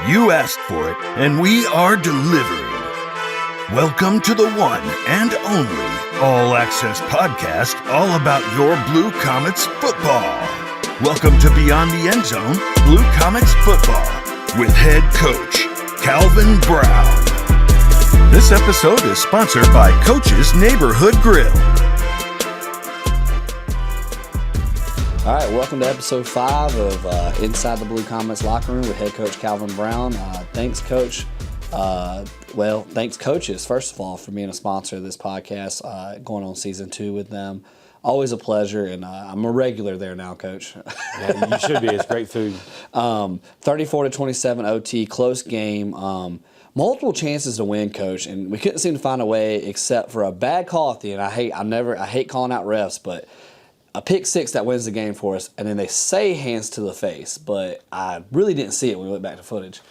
You asked for it, and we are delivering. Welcome to the one and only all-access podcast all about your Blue Comets football. Welcome to Beyond the End Zone, Blue Comets football, with head coach Calvin Brown. This episode is sponsored by Coach's Neighborhood Grill. All right, welcome to episode 5 of Inside the Blue Comets locker room with head coach Calvin Brown. Thanks, Coach. Thanks, coaches, first of all, for being a sponsor of this podcast, going on season 2 with them. Always a pleasure, and I'm a regular there now, Coach. Yeah, you should be. It's great food. 34-27 OT, close game. Multiple chances to win, Coach, and we couldn't seem to find a way except for a bad call at the end. I hate calling out refs, but a pick six that wins the game for us, and then they say hands to the face, but I really didn't see it when we went back to footage.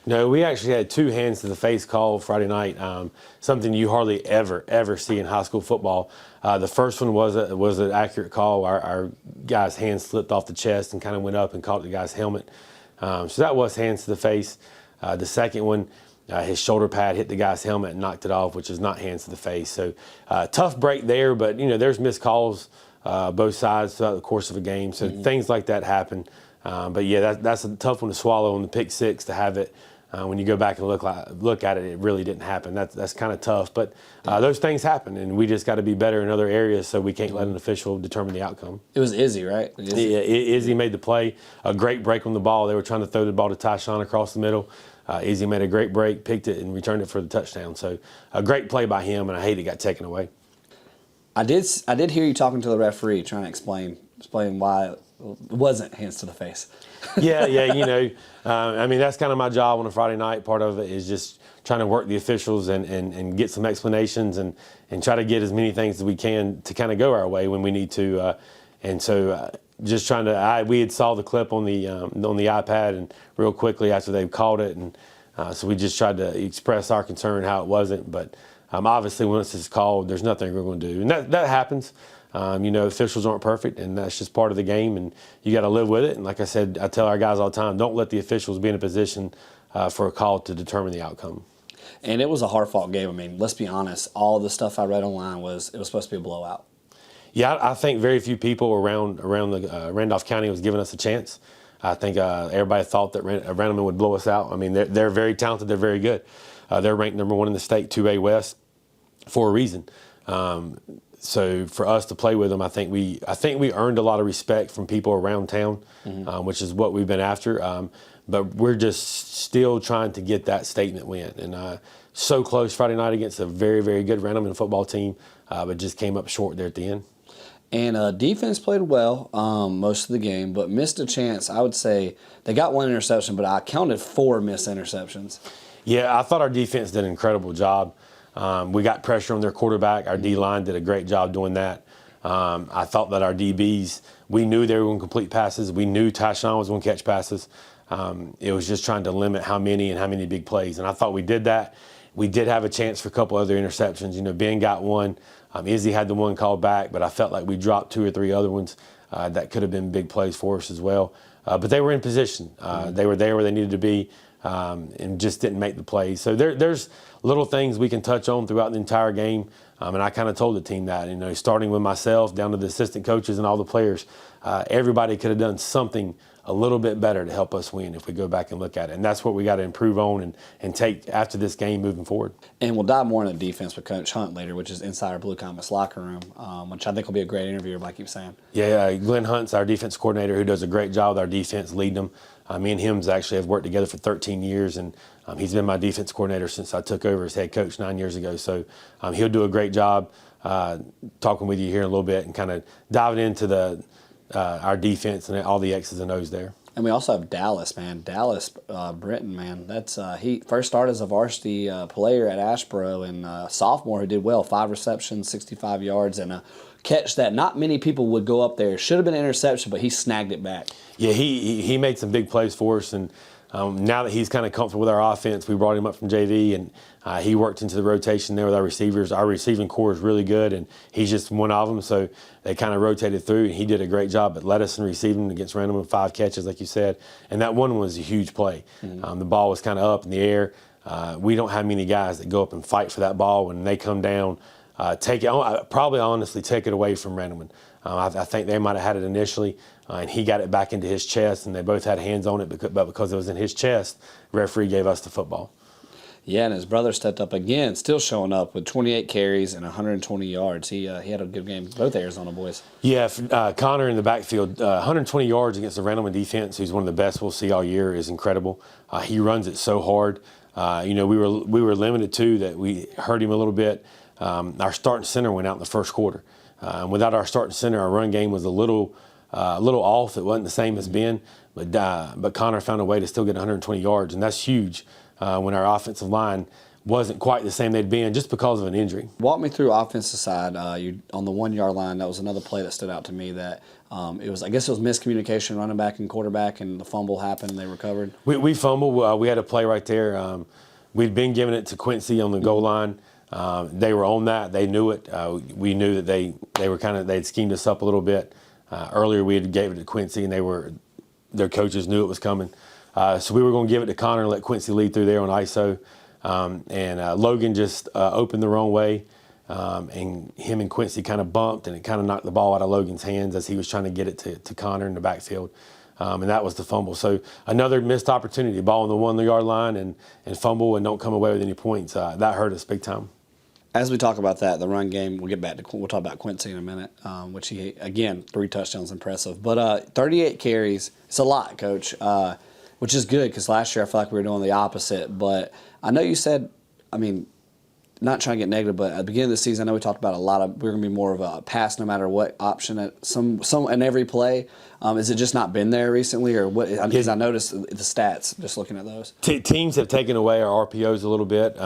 No, we actually had 2 hands to the face call Friday night, something you hardly ever see in high school football. The first one was an accurate call. Our guy's hand slipped off the chest and kind of went up and caught the guy's helmet. So that was hands to the face. The second one, his shoulder pad hit the guy's helmet and knocked it off, which is not hands to the face. So tough break there, but there's missed calls both sides throughout the course of a game. So things like that happen. But yeah, that's a tough one to swallow on the pick six, to have it. When you go back and look at it, it really didn't happen. That's kind of tough. But those things happen, and we just got to be better in other areas, so we can't let an official determine the outcome. It was Izzy, right? Yeah, Izzy made the play. A great break on the ball. They were trying to throw the ball to Tyshawn across the middle. Izzy made a great break, picked it, and returned it for the touchdown. So a great play by him, and I hate it got taken away. I did hear you talking to the referee, trying to explain why it wasn't hands to the face. Yeah, I mean, that's kind of my job on a Friday night. Part of it is just trying to work the officials and get some explanations and try to get as many things as we can to kind of go our way when we need to. Just trying to, we had saw the clip on the iPad and real quickly after they called it, and so we just tried to express our concern how it wasn't. But obviously, once it's called, there's nothing we're going to do, and that happens. Officials aren't perfect, and that's just part of the game, and you got to live with it. And like I said, I tell our guys all the time, don't let the officials be in a position for a call to determine the outcome. And it was a hard-fought game. I mean, let's be honest. All the stuff I read online it was supposed to be a blowout. Yeah, I think very few people around the Randolph County was giving us a chance. I think everybody thought that Randleman would blow us out. I mean, they're very talented. They're very good. They're ranked number 1 in the state, 2A West, for a reason. So for us to play with them, I think we earned a lot of respect from people around town, which is what we've been after. But we're just still trying to get that statement win. And so close Friday night against a very, very good Randleman football team, but just came up short there at the end. And defense played well most of the game, but missed a chance. I would say they got 1 interception, but I counted 4 missed interceptions. Yeah, I thought our defense did an incredible job. We got pressure on their quarterback. Our D-line did a great job doing that. I thought that our DBs, we knew they were going to complete passes. We knew Tyshawn was going to catch passes. It was just trying to limit how many big plays. And I thought we did that. We did have a chance for a couple other interceptions. Ben got 1. Izzy had the 1 called back, but I felt like we dropped 2 or 3 other ones that could have been big plays for us as well. But they were in position. They were there where they needed to be. And just didn't make the plays. So there's little things we can touch on throughout the entire game. And I kind of told the team that, starting with myself down to the assistant coaches and all the players, everybody could have done something a little bit better to help us win if we go back and look at it. And that's what we got to improve on and take after this game moving forward. And we'll dive more into defense with Coach Hunt later, which is inside our Blue Comets locker room, which I think will be a great interview, like you were saying. Yeah, Glenn Hunt's our defense coordinator who does a great job with our defense, leading them. Me and him actually have worked together for 13 years, and he's been my defense coordinator since I took over as head coach 9 years ago. So he'll do a great job talking with you here in a little bit and kind of diving into our defense and all the X's and O's there. And we also have Dallas, man. Dallas Brinton, man. That's he first started as a varsity player at Ashboro, and sophomore who did well, 5 receptions, 65 yards, and a catch that not many people would go up there. Should have been an interception, but he snagged it back. Yeah, he made some big plays for us, and Now that he's kind of comfortable with our offense, we brought him up from JV, and he worked into the rotation there with our receivers. Our receiving core is really good, and he's just one of them, so they kind of rotated through, and he did a great job at lettuce and receiving against Randleman, 5 catches, like you said, and that one was a huge play. The ball was kind of up in the air. We don't have many guys that go up and fight for that ball when they come down. Probably honestly take it away from Randleman. I think they might have had it initially, and he got it back into his chest, and they both had hands on it, but because it was in his chest, the referee gave us the football. Yeah, and his brother stepped up again, still showing up with 28 carries and 120 yards. He had a good game, both Arizona boys. Yeah, Connor in the backfield, 120 yards against the Randleman defense, who's one of the best we'll see all year, is incredible. He runs it so hard. We were limited too, that we hurt him a little bit. Our starting center went out in the first quarter. Without our starting center, our run game was a little off. It wasn't the same as Ben, but Connor found a way to still get 120 yards, and that's huge when our offensive line wasn't quite the same they'd been just because of an injury. Walk me through offensive side. You on the 1 yard line. That was another play that stood out to me. That I guess it was miscommunication, running back and quarterback, and the fumble happened and they recovered. We fumbled. We had a play right there. We'd been giving it to Quincy on the goal line. They were on that. They knew it. We knew that they'd schemed us up a little bit. Earlier we had gave it to Quincy, and their coaches knew it was coming. So we were going to give it to Connor and let Quincy lead through there on ISO. Logan just opened the wrong way, and him and Quincy kind of bumped, and it kind of knocked the ball out of Logan's hands as he was trying to get it to Connor in the backfield. And that was the fumble. So another missed opportunity, ball on the 1 yard line and fumble and don't come away with any points. That hurt us big time. As we talk about that, the run game, we'll talk about Quincy in a minute, which he, again, 3 touchdowns, impressive. But 38 carries, it's a lot, Coach, which is good because last year I feel like we were doing the opposite. But I know you said, not trying to get negative, but at the beginning of the season, I know we talked about we're going to be more of a pass no matter what option at some in every play. Is it just not been there recently, or what? Because I noticed the stats just looking at those. Teams have taken away our RPOs a little bit.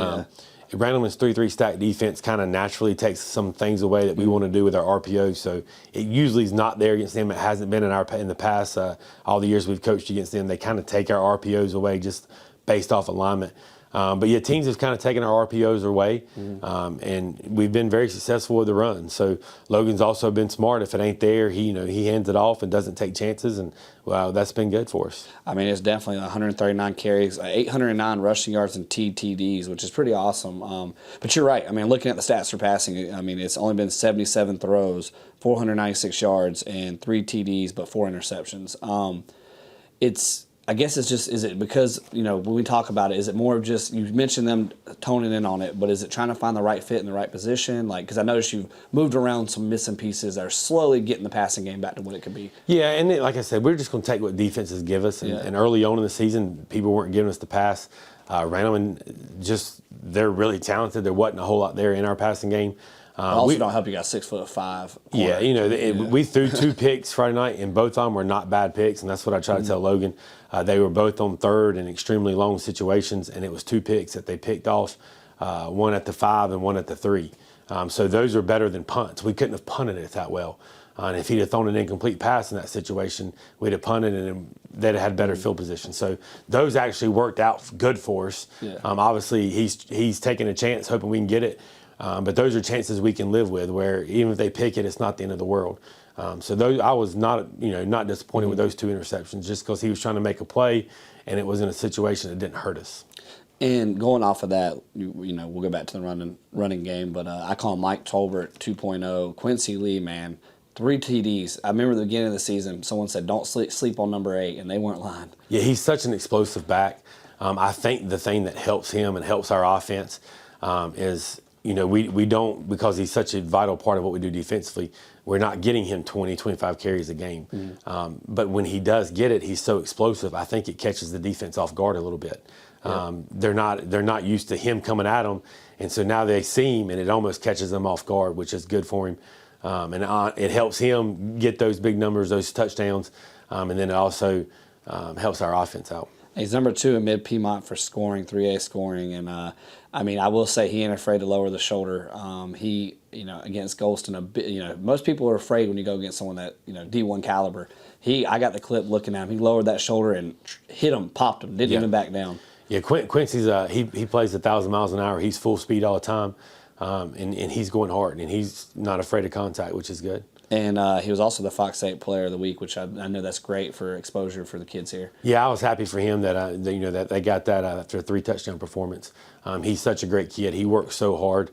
Randleman's 3-3 stack defense kind of naturally takes some things away that we want to do with our RPOs. So it usually is not there against them. It hasn't been in the past. All the years we've coached against them, they kind of take our RPOs away just based off alignment. But yeah, teams have kind of taken our RPOs away, and we've been very successful with the run. So Logan's also been smart. If it ain't there, he hands it off and doesn't take chances, and that's been good for us. It's definitely 139 carries, 809 rushing yards, and TDs, which is pretty awesome. But you're right. looking at the stats for passing, it's only been 77 throws, 496 yards, and 3 TDs, but 4 interceptions. I guess it's just, is it because, when we talk about it, is it more of just, you mentioned them toning in on it, but is it trying to find the right fit in the right position? Because I noticed you've moved around some missing pieces that are slowly getting the passing game back to what it could be. Yeah, and like I said, we're just going to take what defenses give us. And early on in the season, people weren't giving us the pass. Randleman, they're really talented. There wasn't a whole lot there in our passing game. Also don't help you got 6'5". Yeah, we threw 2 picks Friday night, and both of them were not bad picks, and that's what I try to tell Logan. They were both on third in extremely long situations, and it was 2 picks that they picked off, one at the 5 and one at the 3. So those are better than punts. We couldn't have punted it that well. And if he'd have thrown an incomplete pass in that situation, we'd have punted and they'd have had better field position. So those actually worked out good for us. Yeah. Obviously, he's taking a chance, hoping we can get it. But those are chances we can live with, where even if they pick it, it's not the end of the world. So those, I was not disappointed with those 2 interceptions, just because he was trying to make a play, and it was in a situation that didn't hurt us. And going off of that, we'll go back to the running game, but I call Mike Tolbert 2.0. Quincy Lee, man, 3 TDs. I remember at the beginning of the season, someone said, don't sleep on number 8, and they weren't lying. Yeah, he's such an explosive back. I think the thing that helps him and helps our offense is, we don't, because he's such a vital part of what we do defensively, we're not getting him 20, 25 carries a game. But when he does get it, he's so explosive, I think it catches the defense off guard a little bit. They're not used to him coming at them, and so now they see him, and it almost catches them off guard, which is good for him. It helps him get those big numbers, those touchdowns, and then it also helps our offense out. He's number 2 in Mid-Piedmont for scoring, 3A scoring. And, I will say he ain't afraid to lower the shoulder. He, against Golston, most people are afraid when you go against someone that, D1 caliber. I got the clip looking at him. He lowered that shoulder and hit him, popped him, didn't even back down. Yeah, Quincy's, he plays 1,000 miles an hour. He's full speed all the time. And he's going hard, and he's not afraid of contact, which is good. And he was also the Fox 8 Player of the Week, which I know that's great for exposure for the kids here. Yeah, I was happy for him that that they got that after a 3-touchdown performance. He's such a great kid. He works so hard.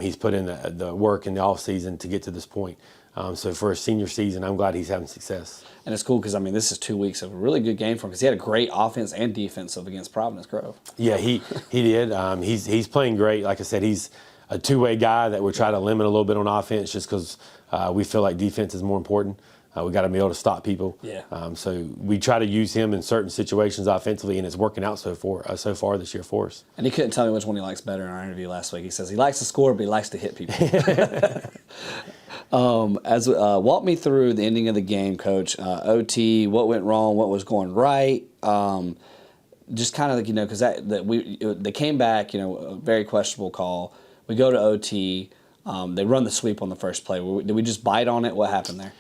He's put in the work in the off season to get to this point. So for a senior season, I'm glad he's having success. And it's cool because this is 2 weeks of a really good game for him because he had a great offense and defensive against Providence Grove. Yeah, he did. He's playing great. Like I said, he's a two-way guy that we're trying to limit a little bit on offense just because we feel like defense is more important. We got to be able to stop people. Yeah. So we try to use him in certain situations offensively, and it's working out so far this year for us. And he couldn't tell me which one he likes better in our interview last week. He says he likes to score, but he likes to hit people. Walk me through the ending of the game, Coach. OT, what went wrong, what was going right. Just kind of because they came back, a very questionable call. We go to OT. They run the sweep on the first play. Did we just bite on it? What happened there?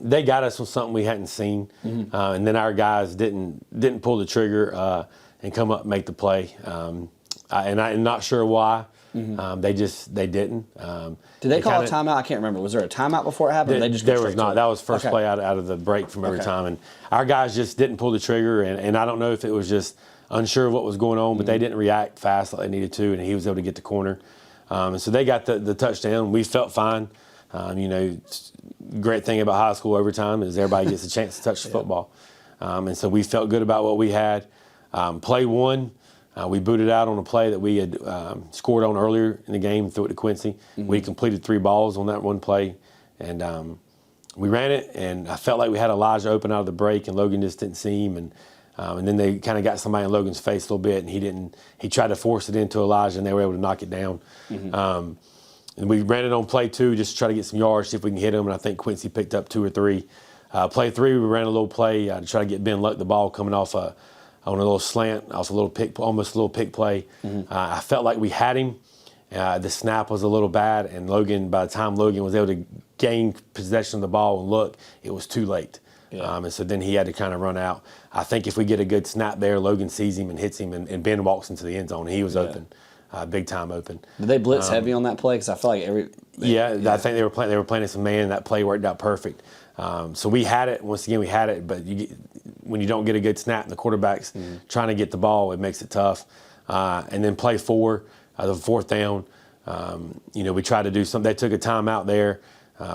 They got us on something we hadn't seen, and then our guys didn't pull the trigger and come up and make the play. And I'm not sure why. They didn't. Did they call a timeout? I can't remember. Was there a timeout before it happened? There was not. That was first play out of the break from every time, and our guys just didn't pull the trigger. And I don't know if it was just unsure of what was going on, but they didn't react fast like they needed to, and he was able to get the corner. And so they got the touchdown. We felt fine. Great thing about high school overtime is everybody gets a chance to touch the football. And so we felt good about what we had. Play 1, we booted out on a play that we had scored on earlier in the game, threw it to Quincy. We completed 3 balls on that one play. And we ran it, and I felt like we had Elijah open out of the break, and Logan just didn't see him. And then they kind of got somebody in Logan's face a little bit, and he tried to force it into Elijah, and they were able to knock it down. And we ran it on play 2 just to try to get some yards, see if we can hit him, and I think Quincy picked up 2 or 3. Play 3, we ran a little play to try to get Ben Luck the ball coming off on a little slant, off a little pick, almost a little pick play. I felt like we had him. The snap was a little bad, and by the time Logan was able to gain possession of the ball and look, it was too late. Yeah. And so then he had to kind of run out. I think if we get a good snap there, Logan sees him and hits him, and Ben walks into the end zone. He was open, big time open. Did they blitz heavy on that play? Because I feel like I think they were playing some man. And that play worked out perfect. So we had it. Once again, we had it. But when you don't get a good snap, the quarterback's trying to get the ball, it makes it tough. And then play 4, the 4th down. We tried to do something. They took a timeout there.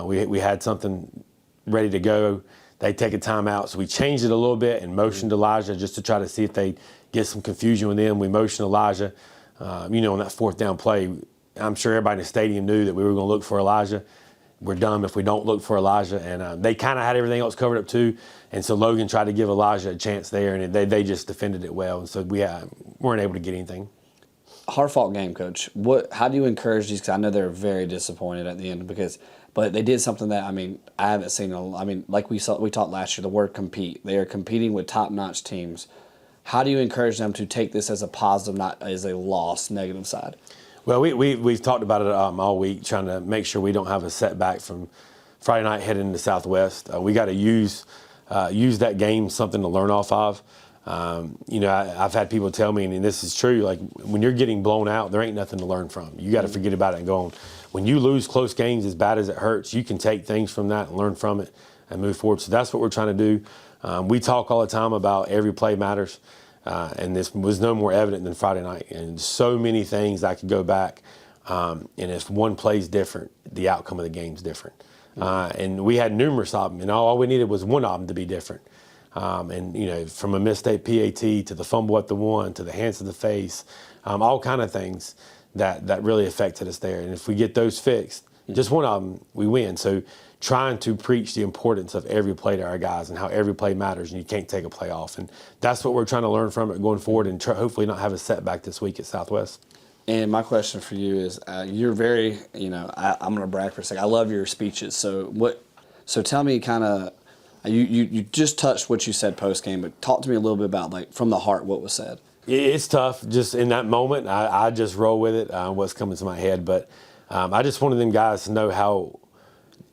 We had something ready to go. They take a timeout, so we changed it a little bit and motioned Elijah just to try to see if they get some confusion with them. We motioned Elijah, on that 4th down play. I'm sure everybody in the stadium knew that we were going to look for Elijah. We're dumb if we don't look for Elijah, and they kind of had everything else covered up too. And so Logan tried to give Elijah a chance there, and they just defended it well. And so we weren't able to get anything. Hard-fought game, Coach. How do you encourage these? Because I know they're very disappointed at the end but they did something that I haven't seen. Like we talked last year, the word compete. They are competing with top-notch teams. How do you encourage them to take this as a positive, not as a loss, negative side? Well, we've talked about it all week, trying to make sure we don't have a setback from Friday night heading into Southwest. We got to use that game something to learn off of. I've had people tell me, and this is true, like when you're getting blown out, there ain't nothing to learn from. You got to forget about it and go on. When you lose close games, as bad as it hurts, you can take things from that and learn from it and move forward. So that's what we're trying to do. We talk all the time about every play matters, and this was no more evident than Friday night. And so many things I could go back, and if one play's different, the outcome of the game's different. And we had numerous of them, and all we needed was one of them to be different. From a mistake PAT to the fumble at the 1 to the hands to the face, all kind of things that really affected us there. And if we get those fixed, just one of them, we win. So trying to preach the importance of every play to our guys and how every play matters, and you can't take a play off. And that's what we're trying to learn from it going forward, and hopefully not have a setback this week at Southwest. And my question for you is, you're very, I'm going to brag for a second. I love your speeches. So tell me kind of, You just touched what you said post game, but talk to me a little bit about, like, from the heart, what was said. It's tough. Just in that moment, I just roll with it, what's coming to my head. But I just wanted them guys to know how,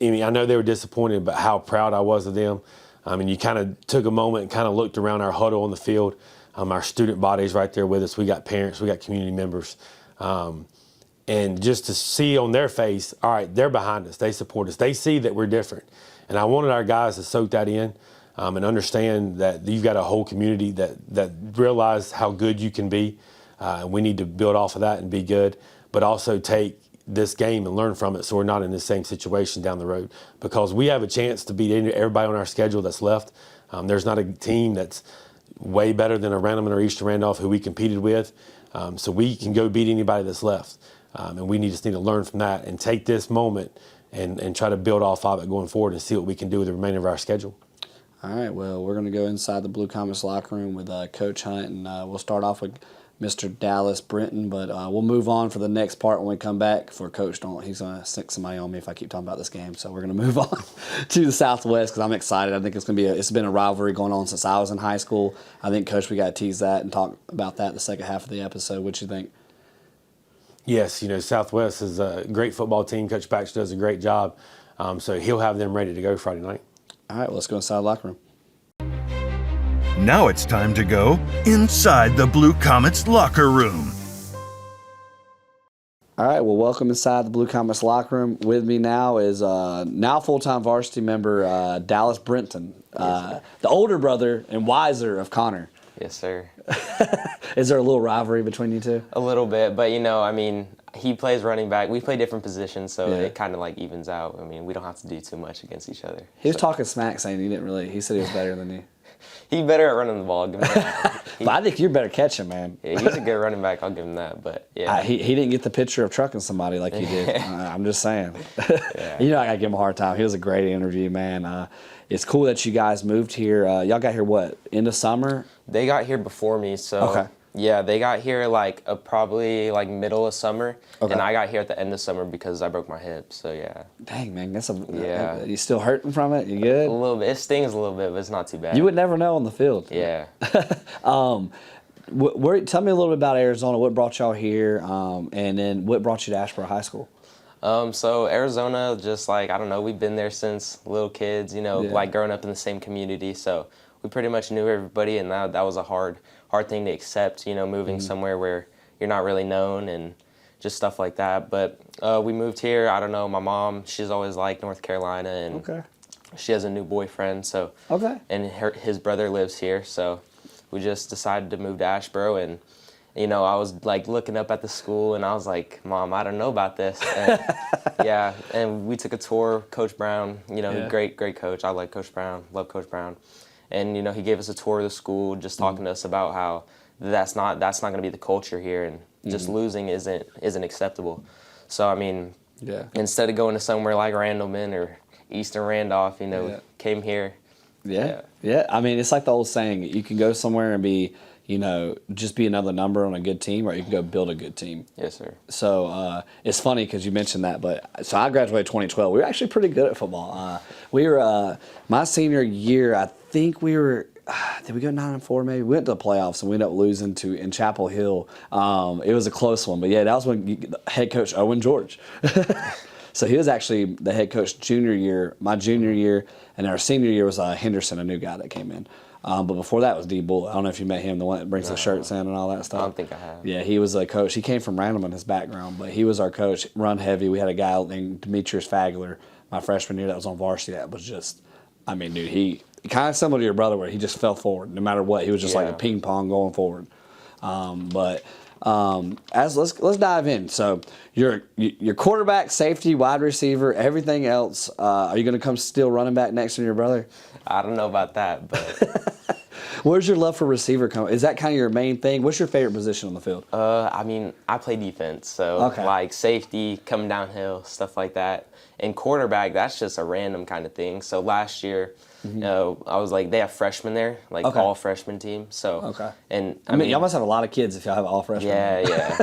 I mean, I know they were disappointed, but how proud I was of them. I mean, you kind of took a moment and kind of looked around our huddle on the field. Our student body's right there with us. We got parents, we got community members. And just to see on their face, all right, they're behind us. They support us. They see that we're different. And I wanted our guys to soak that in and understand that you've got a whole community that realize how good you can be. We need to build off of that and be good, but also take this game and learn from it so we're not in the same situation down the road. Because we have a chance to beat everybody on our schedule that's left. There's not a team that's way better than a Randleman or Eastern Randolph who we competed with. So we can go beat anybody that's left. And we just need to learn from that and take this moment and try to build off of it going forward and see what we can do with the remainder of our schedule. All right, well, we're going to go inside the Blue Comets locker room with Coach Hunt, and we'll start off with Mr. Dallas Brinton, but we'll move on for the next part when we come back. For Coach, he's going to stick somebody on me if I keep talking about this game. So we're going to move on to the Southwest because I'm excited. I think it's going to be it's been a rivalry going on since I was in high school. I think, Coach, we got to tease that and talk about that in the second half of the episode. What you think? Yes, Southwest is a great football team. Coach Baxter does a great job. So he'll have them ready to go Friday night. All right, well, let's go inside the locker room. Now it's time to go inside the Blue Comets locker room. All right, well, welcome inside the Blue Comets locker room. With me now is now full-time varsity member Dallas Brinton, the older brother and wiser of Connor. Yes, sir. Is there a little rivalry between you two? A little bit, but he plays running back. We play different positions, so it kind of like evens out. I mean, we don't have to do too much against each other. He was talking smack, saying he said he was better than you. He's better at running the ball. I'll give him that. But I think you're better catching, man. Yeah, he's a good running back. I'll give him that. But yeah, he didn't get the picture of trucking somebody like you did. I'm just saying. Yeah. I gotta give him a hard time. He was a great interview, man. It's cool that you guys moved here. Y'all got here what, end of summer? They got here before me, so okay. Yeah, they got here probably middle of summer, and I got here at the end of summer because I broke my hip. So yeah. Dang, man, yeah. You still hurting from it? You good? A little bit. It stings a little bit, but it's not too bad. You would never know on the field. Yeah. Tell me a little bit about Arizona. What brought y'all here, and then what brought you to Asheboro High School? So Arizona, just I don't know, we've been there since little kids, growing up in the same community. So we pretty much knew everybody, and that was a hard thing to accept, moving somewhere where you're not really known and just stuff like that. But we moved here. I don't know, my mom, she's always liked North Carolina, and she has a new boyfriend. So and his brother lives here, so we just decided to move to Asheboro. And I was looking up at the school, and I was like, Mom, I don't know about this. And, yeah, and we took a tour. Coach Brown, great coach. I like Coach Brown, love Coach Brown. And he gave us a tour of the school, just talking to us about how that's not going to be the culture here, and just losing isn't acceptable. So instead of going to somewhere like Randleman or Eastern Randolph, came here. Yeah. I mean, it's like the old saying: you can go somewhere and be, just be another number on a good team, or you can go build a good team. Yes, sir. So it's funny because you mentioned that, so I graduated 2012. We were actually pretty good at football. We were my senior year. I think we were. Did we go 9-4? Maybe we went to the playoffs and we ended up losing in Chapel Hill. It was a close one, but yeah, that was when head coach Owen George. So he was actually the head coach junior year, my junior year, and our senior year was Henderson, a new guy that came in. But before that was D. Bull. I don't know if you met him, the one that brings the shirts in and all that stuff. I don't think I have. Yeah, he was a coach. He came from Randleman, his background, but he was our coach, run heavy. We had a guy named Demetrius Fagler, my freshman year, that was on varsity. That was just, dude, he kind of similar to your brother where he just fell forward no matter what. He was just like a ping pong going forward. Let's dive in. So your quarterback, safety, wide receiver, everything else. Are you going to come still running back next to your brother? I don't know about that, but where's your love for receiver come? Is that kind of your main thing? What's your favorite position on the field? I play defense, so safety, coming downhill, stuff like that. And quarterback, that's just a random kind of thing. So last year, I was they have freshmen there, all freshman team. So and y'all must have a lot of kids if y'all have all freshmen. Yeah.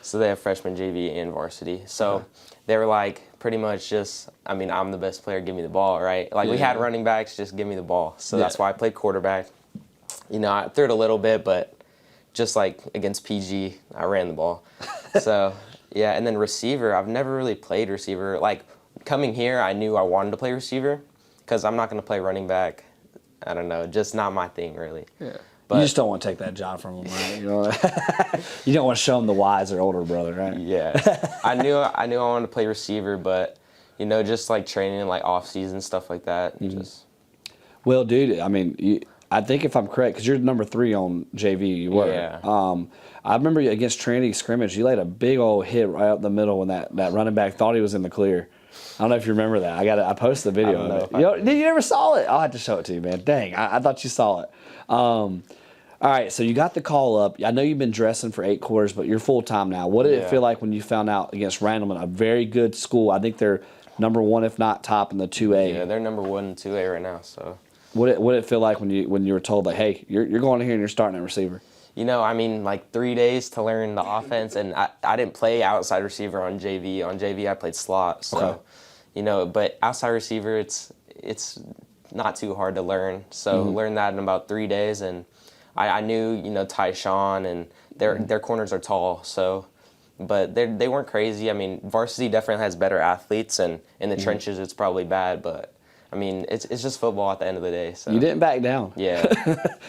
So they have freshman, JV, and varsity. So they were like, pretty much just, I mean, I'm the best player, give me the ball, right? Like, we had running backs, just give me the ball. So that's why I played quarterback. You know, I threw it a little bit, but just like against PG, I ran the ball. So, yeah, and then receiver, I've never really played receiver. Like, coming here, I knew I wanted to play receiver because I'm not going to play running back. I don't know, just not my thing, really. Yeah. But, you just don't want to take that job from them, right? You know, you don't want to show them the wiser older brother, right? Yeah, I knew I wanted to play receiver, but you know, just like training, like off season stuff like that. Just. Well, dude, I mean, I think if I'm correct, because you're number 3 on JV, you were. Yeah. I remember against Trinity scrimmage, you laid a big old hit right up the middle when that running back thought he was in the clear. I don't know if you remember that. I posted the video of it. You never saw it? I'll have to show it to you, man. Dang, I thought you saw it. All right, so you got the call up. I know you've been dressing for 8 quarters, but you're full-time now. What did it feel like when you found out against Randleman, a very good school? I think they're number 1, if not top, in the 2A. Yeah, they're number 1 in 2A right now. So. What did it feel like when you were told, like, hey, you're going in here and you're starting at receiver? You know, I mean, like 3 days to learn the offense, and I didn't play outside receiver on JV. On JV, I played slot. So, you know, but outside receiver, it's not too hard to learn. So learned that in about 3 days, and I knew, you know, Tyshawn, and their corners are tall, so, but they weren't crazy. I mean, varsity definitely has better athletes, and in the trenches it's probably bad, but I mean, it's just football at the end of the day. So. You didn't back down. Yeah.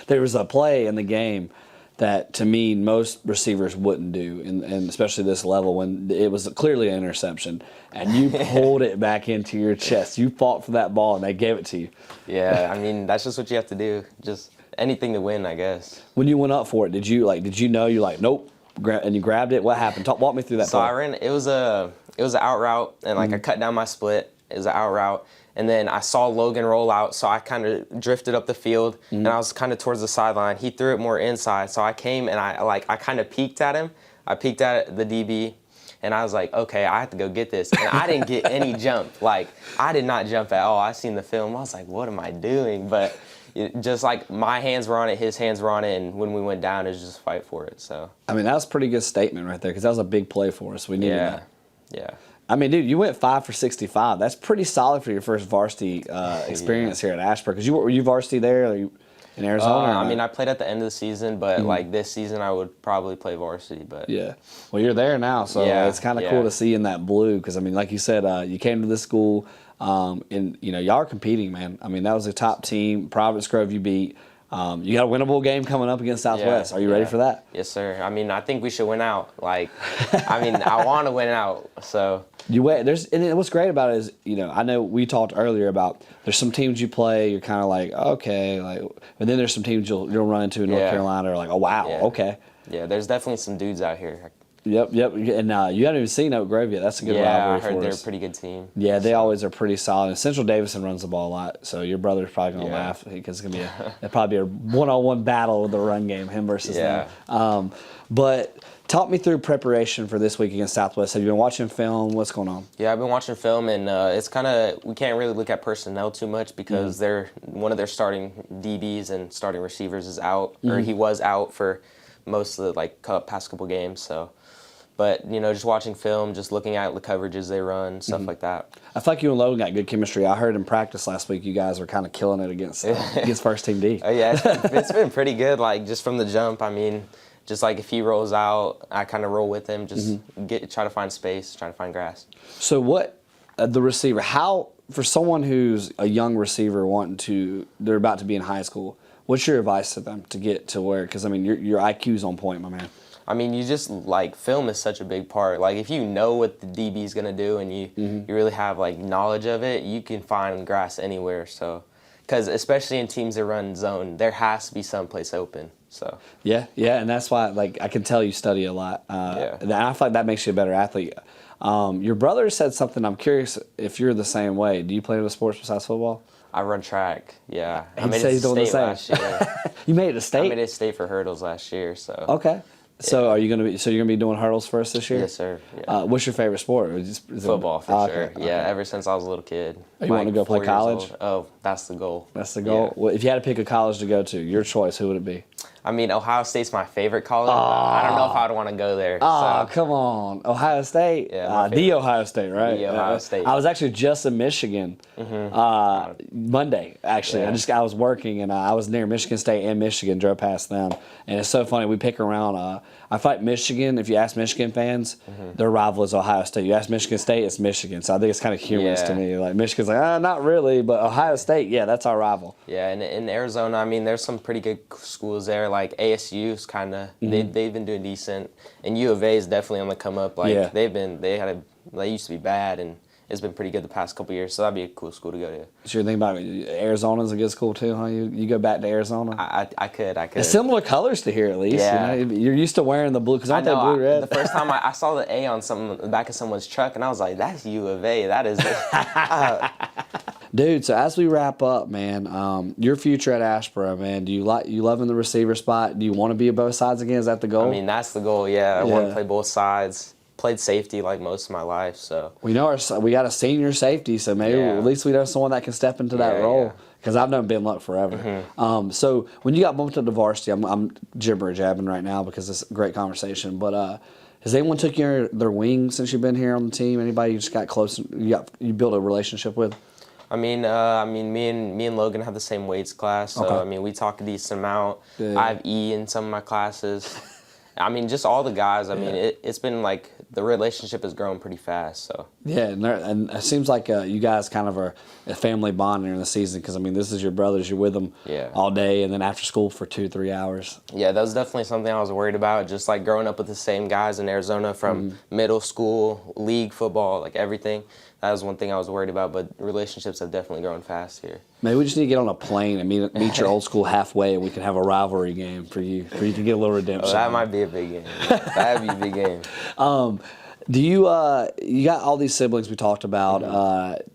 There was a play in the game that, to me, most receivers wouldn't do, and especially this level, when it was clearly an interception, and you pulled it back into your chest. You fought for that ball, and they gave it to you. Yeah, I mean, that's just what you have to do. Just anything to win, I guess. When you went up for it, did you know you're like, nope, and you grabbed it? What happened? Walk me through that. So I ran. It was an out route, and like I cut down my split. It was an out route, and then I saw Logan roll out, so I kind of drifted up the field, and I was kind of towards the sideline. He threw it more inside, so I came and I kind of peeked at him. I peeked at the DB, and I was like, okay, I have to go get this. And I didn't get any jump. Like, I did not jump at all. I seen the film. I was like, what am I doing? But just like my hands were on it, his hands were on it, and when we went down, it was just fight for it. So. I mean, that was a pretty good statement right there, because that was a big play for us. We needed that. Yeah. I mean, dude, you went 5 for 65. That's pretty solid for your first varsity experience here at Ashburn. Because were you varsity there, or you in Arizona? I mean, I played at the end of the season, but like this season, I would probably play varsity. But yeah, well, you're there now, so it's kind of cool to see in that blue. Because I mean, like you said, you came to this school, and you know, y'all are competing, man. I mean, that was a top team. Providence Grove you beat. You got a winnable game coming up against Southwest. Are you ready for that? Yes, sir. I mean, I think we should win out. Like, I mean, I want to win out. So and what's great about it is, you know, I know we talked earlier about there's some teams you play, you're kind of like, okay, like, but then there's some teams you'll run into in North Carolina, or like, oh wow, okay. Yeah, there's definitely some dudes out here. Yep. And you haven't even seen Oak Grove yet. That's a good rivalry for us. Yeah, I heard they're a pretty good team. Yeah, they always are pretty solid. And Central Davidson runs the ball a lot, so your brother's probably going to laugh, because it's going to be probably a one-on-one battle with the run game, him versus them. But talk me through preparation for this week against Southwest. Have you been watching film? What's going on? Yeah, I've been watching film, and it's kind of, we can't really look at personnel too much, because one of their starting DBs and starting receivers is out, or he was out for most of the past couple games, so. But, you know, just watching film, just looking at the coverages they run, stuff like that. I feel like you and Logan got good chemistry. I heard in practice last week you guys are kind of killing it against first team D. Yeah, it's been pretty good, like, just from the jump. I mean, just like if he rolls out, I kind of roll with him, just try to find space, try to find grass. So what, the receiver, for someone who's a young receiver they're about to be in high school, what's your advice to them to get to where, because, I mean, your IQ's on point, my man. I mean, you just, like, film is such a big part. Like, if you know what the DB is going to do, and you really have, like, knowledge of it, you can find grass anywhere. So, because especially in teams that run zone, there has to be someplace open. So. Yeah, and that's why, like, I can tell you study a lot. And I feel like that makes you a better athlete. Your brother said something, I'm curious if you're the same way. Do you play other sports besides football? I run track, yeah. I made it to state last year. You made it to state? I made it to state for hurdles last year, so. Okay. So you're gonna be doing hurdles for us this year? Yes, sir. Yeah. What's your favorite sport? Football, for sure. Okay. Yeah, ever since I was a little kid. You want to go play college? Oh, that's the goal. That's the goal. Yeah. Well, if you had to pick a college to go to, your choice, who would it be? I mean, Ohio State's my favorite college. But I don't know if I'd want to go there. Oh, come on. Ohio State? Yeah, the Ohio State, right? The Ohio State. I was actually just in Michigan Monday, actually. Yeah. I was working, and I was near Michigan State and Michigan, drove past them. And it's so funny. We pick around. I fight Michigan. If you ask Michigan fans, their rival is Ohio State. You ask Michigan State, it's Michigan. So I think it's kind of humorous to me. Like, Michigan's like, not really. But Ohio State, yeah, that's our rival. Yeah, and in Arizona, I mean, there's some pretty good schools there. Like ASU's kind of they've been doing decent, and U of A is definitely on the come up. Like they used to be bad, and it's been pretty good the past couple years. So that'd be a cool school to go to. So you're thinking about Arizona's a good school too, huh? You go back to Arizona? I could. It's similar colors to here at least. Yeah. You know? You're used to wearing the blue because aren't they blue red? The first time I saw the A on the back of someone's truck, and I was like, "That's U of A. That is." Dude, so as we wrap up, man, your future at Ashboro, man, do you loving the receiver spot? Do you want to be at both sides again? Is that the goal? I mean, that's the goal. Yeah, I want to play both sides. Played safety like most of my life, so we know we got a senior safety, so maybe at least we know someone that can step into that role. Because I've known Ben Luck forever. So when you got bumped up to varsity, I'm jibber-jabbing right now because it's a great conversation. But has anyone took their wing since you've been here on the team? Anybody you just got close? You built a relationship with? I mean, me and Logan have the same weights class, so I mean, we talk a decent amount. Yeah. I have E in some of my classes. I mean, just all the guys. I mean, it's been like the relationship has grown pretty fast. So yeah, and it seems like you guys kind of are a family bond during the season because I mean, this is your brothers. You're with them all day, and then after school for 2-3 hours. Yeah, that was definitely something I was worried about. Just like growing up with the same guys in Arizona from middle school, league football, like everything. That was one thing I was worried about, but relationships have definitely grown fast here. Maybe we just need to get on a plane and meet your old school halfway, and we can have a rivalry game for you to get a little redemption. Oh, that might be a big game. That'd be a big game. Do you got all these siblings we talked about?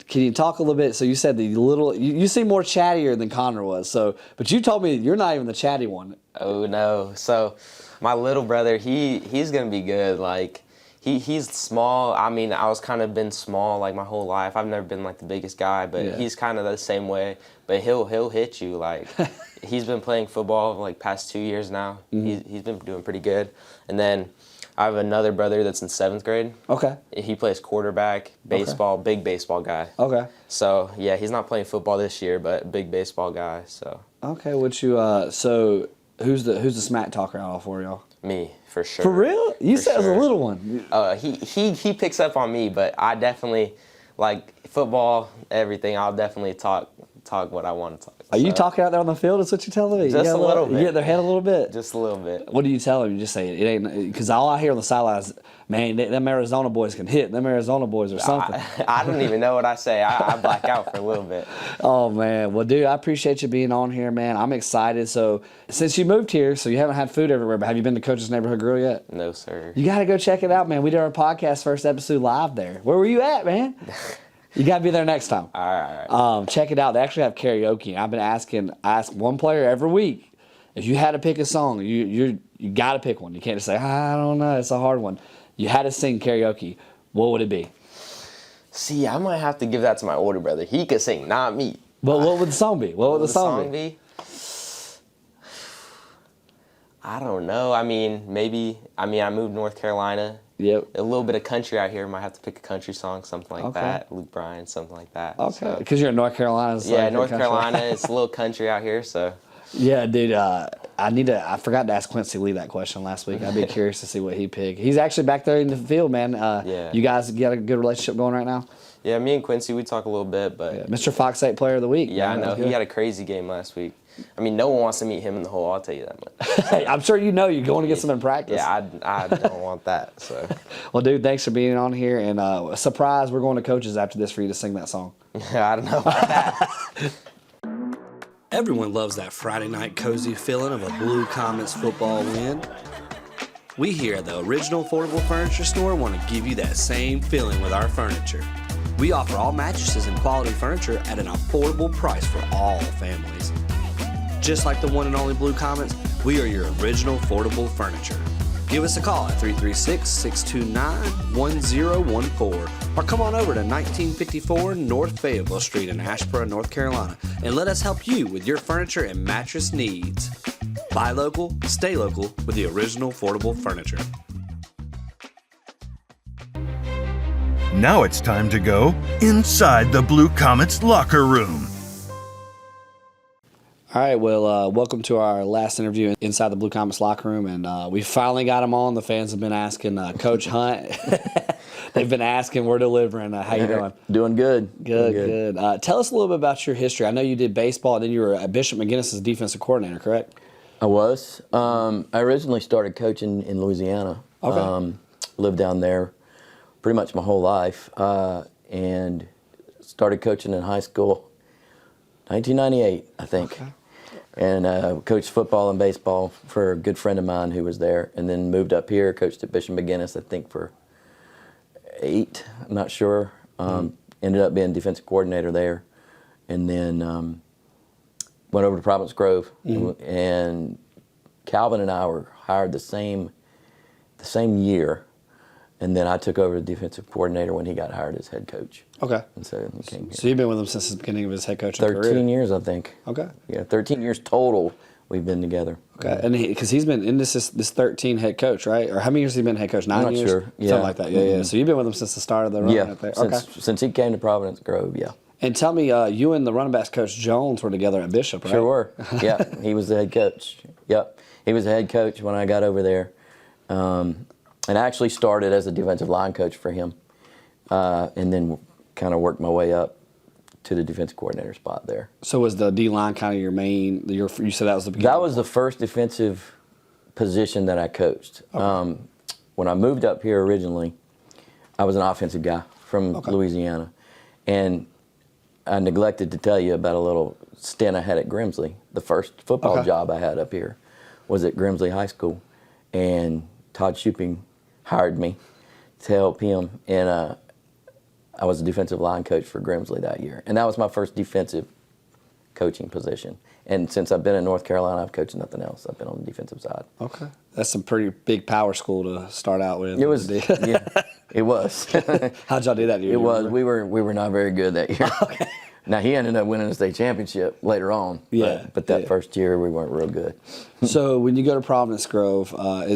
Can you talk a little bit? So you said you seem more chattier than Connor was. But you told me you're not even the chatty one. Oh no! So my little brother, he's gonna be good. Like. He's small. I mean, I was kind of been small like my whole life. I've never been like the biggest guy, but he's kind of the same way. But he'll hit you. Like he's been playing football like past 2 years now. He's been doing pretty good. And then I have another brother that's in 7th grade. Okay. He plays quarterback, baseball, big baseball guy. Okay. So yeah, he's not playing football this year, but big baseball guy. So. Okay. So who's the smack talker out of for y'all? Me, for sure. For real? You said as a little one. He picks up on me, but I definitely, like, football, everything, I'll definitely talk what I want to talk. Are you talking out there on the field? Is what you're telling me? Just a little bit. You get their head a little bit? Just a little bit. What do you tell them? You just say, it ain't, because all I hear on the sidelines, man, them Arizona boys can hit. Them Arizona boys or something. I don't even know what I say. I black out for a little bit. Oh, man. Well, dude, I appreciate you being on here, man. I'm excited. So, since you moved here, so you haven't had food everywhere, but have you been to Coach's Neighborhood Grill yet? No, sir. You got to go check it out, man. We did our podcast first episode live there. Where were you at, man? You got to be there next time. All right. Check it out. They actually have karaoke. I've been I ask one player every week, if you had to pick a song, you got to pick one. You can't just say, I don't know, it's a hard one. You had to sing karaoke. What would it be? See, I might have to give that to my older brother. He could sing, not me. But what would the song be? What would the song be? I don't know. I mean, I moved to North Carolina. Yep. A little bit of country out here. Might have to pick a country song, something like that. Luke Bryan, something like that. Okay. Because you're in North Carolina. Yeah, North Carolina. It's a little country out here, so. Yeah, dude. I forgot to ask Quincy Lee that question last week. I'd be curious to see what he picked. He's actually back there in the field, man. Yeah. You guys got a good relationship going right now? Yeah, me and Quincy, we talk a little bit, but. Yeah. Mr. Fox 8 Player of the Week. Yeah, man. I know. He had a crazy game last week. I mean, no one wants to meet him in the hole, I'll tell you that much. Hey, I'm sure you know you're going to get some in practice. Yeah, I don't want that. So. Well, dude, thanks for being on here. And surprise, we're going to Coach's after this for you to sing that song. I don't know about that. Everyone loves that Friday night cozy feeling of a Blue Comets football win. We here at the Original Affordable Furniture Store want to give you that same feeling with our furniture. We offer all mattresses and quality furniture at an affordable price for all families. Just like the one and only Blue Comets, we are your original affordable furniture. Give us a call at 336-629-1014 or come on over to 1954 North Fayetteville Street in Ashboro, North Carolina, and let us help you with your furniture and mattress needs. Buy local, stay local with the original affordable furniture. Now it's time to go inside the Blue Comets locker room. All right, well, welcome to our last interview inside the Blue Comets locker room, and we finally got them on. The fans have been asking Coach Hunt. They've been asking, we're delivering. How you doing? Doing good. Good. Tell us a little bit about your history. I know you did baseball, and then you were at Bishop McGinnis as defensive coordinator, correct? I was. I originally started coaching in Louisiana. Okay. Lived down there pretty much my whole life, and started coaching in high school 1998, I think. Okay. And coached football and baseball for a good friend of mine who was there, and then moved up here, coached at Bishop McGinnis, I think, for 8, I'm not sure. Ended up being defensive coordinator there, and then went over to Providence Grove, and Calvin and I were hired the same year, and then I took over the defensive coordinator when he got hired as head coach. Okay. And so he came here. So you've been with him since the beginning of his head coaching 13 career? years, I think. Okay. Yeah, 13 years total we've been together. Okay, and because he's been in this 13 head coach, right? Or how many years has he been head coach? 9 I'm not years? sure. Yeah. Something like that. Yeah. So you've been with him since the start of the run right there. Okay. Since he came to Providence Grove, yeah. And tell me, you and the running backs coach Jones were together at Bishop, right? Sure were. Yeah, he was the head coach. Yep, he was the head coach when I got over there, and I actually started as a defensive line coach for him, and then kind of worked my way up to the defensive coordinator spot there. So was the D line kind of your main? You said that was the beginning. That was the first defensive position that I coached. Okay. When I moved up here originally, I was an offensive guy from Louisiana, and I neglected to tell you about a little stint I had at Grimsley. The first football job I had up here was at Grimsley High School, and Todd Shuping hired me to help him, and I was a defensive line coach for Grimsley that year, and that was my first defensive coaching position. And since I've been in North Carolina, I've coached nothing else. I've been on the defensive side. Okay, that's a pretty big power school to start out with. It was, yeah, it was. How'd y'all do that? It was. We were not very good that year. Okay. Now he ended up winning the state championship later on. Yeah. But that first year we weren't real good. So when you go to Providence Grove,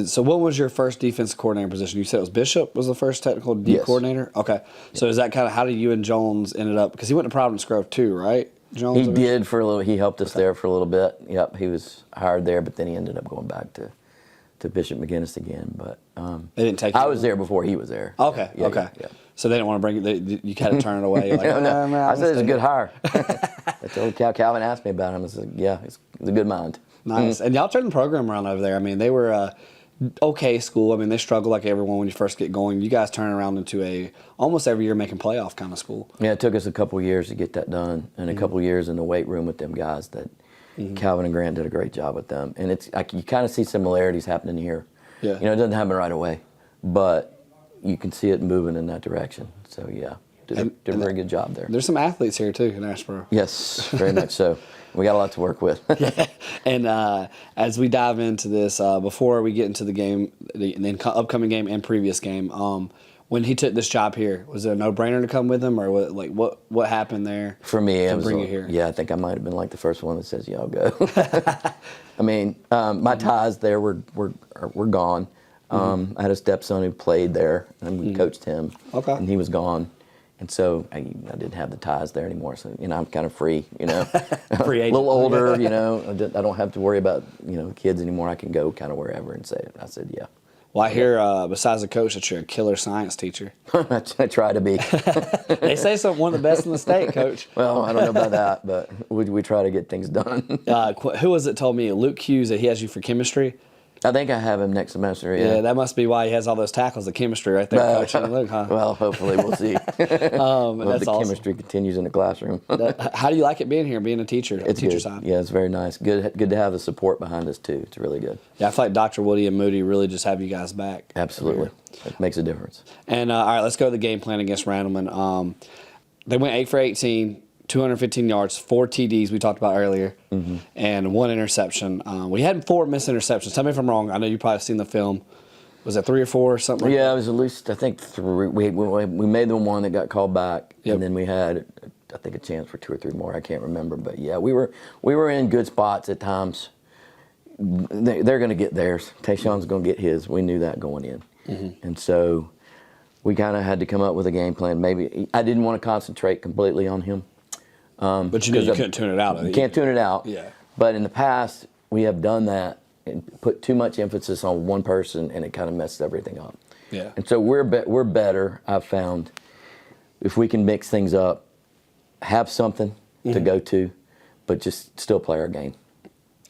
so what was your first defensive coordinator position? You said it was Bishop was the first technical D coordinator? Okay. So is that kind of how did you and Jones ended up? Because he went to Providence Grove too, right? Jones. He did for a little. He helped us there for a little bit. Yep. He was hired there, but then he ended up going back to Bishop McGinnis again. But they didn't take. I was there before he was there. Okay. Yeah, okay. Yeah. So they didn't want to bring you. You kind of turn it away. You're like, no. I said it's a good hire. I told Calvin asked me about him. I said, yeah, it's a good mind. Nice. And y'all turned the program around over there. I mean, they were okay school. I mean, they struggle like everyone when you first get going. You guys turn around into a almost every year making playoff kind of school. Yeah, it took us a couple of years to get that done, and a couple of years in the weight room with them guys. That Calvin and Grant did a great job with them, and it's you kind of see similarities happening here. Yeah. You know, it doesn't happen right away, but you can see it moving in that direction. So yeah, did a very good job there. There's some athletes here too in Asheboro. Yes, very much so. We got a lot to work with. Yeah. And as we dive into this, before we get into the game, the upcoming game and previous game, when he took this job here, was it a no-brainer to come with him, or what happened there? For me, to bring you here? Yeah, I think I might have been like the first one that says, "Yeah, I'll go." I mean, my ties there were gone. I had a stepson who played there, and we coached him. Okay. And he was gone. And so I didn't have the ties there anymore. So, I'm kind of free, Free agent. A little older, I don't have to worry about, kids anymore. I can go kind of wherever and say it. I said, yeah. Well, I hear, besides the coach, that you're a killer science teacher. I try to be. They say so, one of the best in the state, Coach. Well, I don't know about that, but we try to get things done. Who was it told me? Luke Hughes, that he has you for chemistry? I think I have him next semester, yeah. Yeah, that must be why he has all those tackles, the chemistry right there, Coach. Luke, huh? Well, hopefully we'll see. That's the awesome. chemistry continues in the classroom. How do you like it being here, being a teacher, It's teacher good. side? Yeah, it's very nice. Good to have the support behind us, too. It's really good. Yeah, I feel like Dr. Woody and Moody really just have you guys back. Absolutely. It makes a difference. And, all right, let's go to the game plan against Randleman. They went 8 for 18. 215 yards, 4 TDs we talked about earlier, and 1 interception. We had 4 missed interceptions. Tell me if I'm wrong. I know you've probably seen the film. Was it 3 or 4 or something? Yeah, it was at least, I think, 3. We made the one that got called back, and then we had, I think, a chance for 2 or 3 more. I can't remember, but yeah, we were in good spots at times. they're going to get theirs. Tayshawn's going to get his. We knew that going in. And so we kind of had to come up with a game plan. Maybe I didn't want to concentrate completely on him. But you knew you couldn't tune it out. You can't tune it out. Yeah. But in the past, we have done that and put too much emphasis on one person, and it kind of messed everything up. Yeah. And so we're better, I've found, if we can mix things up, have something to go to, but just still play our game.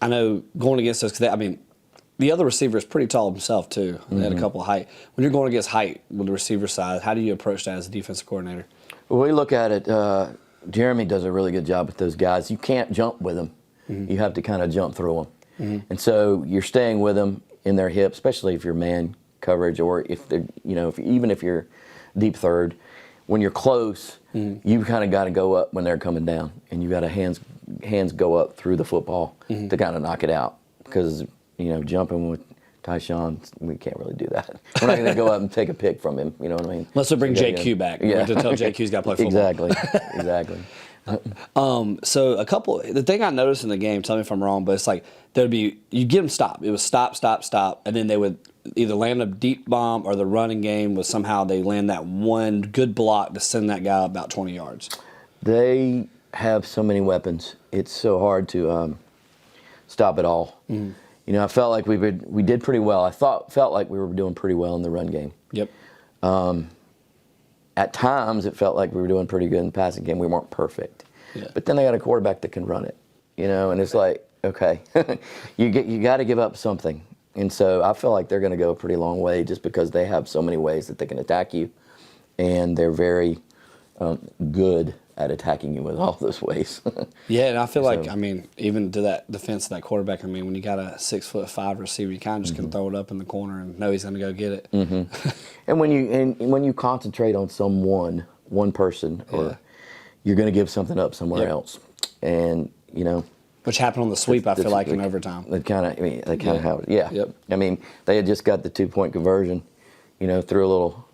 I know going against us, because the other receiver is pretty tall himself too. They had a couple of height. When you're going against height with the receiver side, how do you approach that as a defensive coordinator? Well, we look at it, Jeremy does a really good job with those guys. You can't jump with them. You have to kind of jump through them. And so you're staying with them in their hips, especially if you're man coverage or if they're, even if you're deep third. When you're close, you kind of got to go up when they're coming down, and you got to hands go up through the football to kind of knock it out. Because jumping with Tyshawn, we can't really do that. We're not going to go up and take a pick from him. You know what I mean? Unless we bring JQ back. Yeah. We have to tell JQ's got to play football. Exactly. So the thing I noticed in the game, tell me if I'm wrong, but it's like you get them stopped. It was stop, and then they would either land a deep bomb or the running game was somehow they land that one good block to send that guy about 20 yards. They have so many weapons. It's so hard to stop it all. I felt like we did pretty well. Felt like we were doing pretty well in the run game. Yep. At times, it felt like we were doing pretty good in the passing game. We weren't perfect. Yeah. But then they got a quarterback that can run it, and it's like, okay, you got to give up something. And so I feel like they're going to go a pretty long way just because they have so many ways that they can attack you, and they're very good at attacking you with all those ways. Yeah, and I feel like, even to that defense of that quarterback, when you got a 6'5" receiver, you kind of just can throw it up in the corner and know he's going to go get it. And when you concentrate on one person, or you're going to give something up somewhere else, and which happened on the sweep. I feel like in overtime. They kind of have it. Yeah. Yep. They had just got the 2-point conversion, threw a little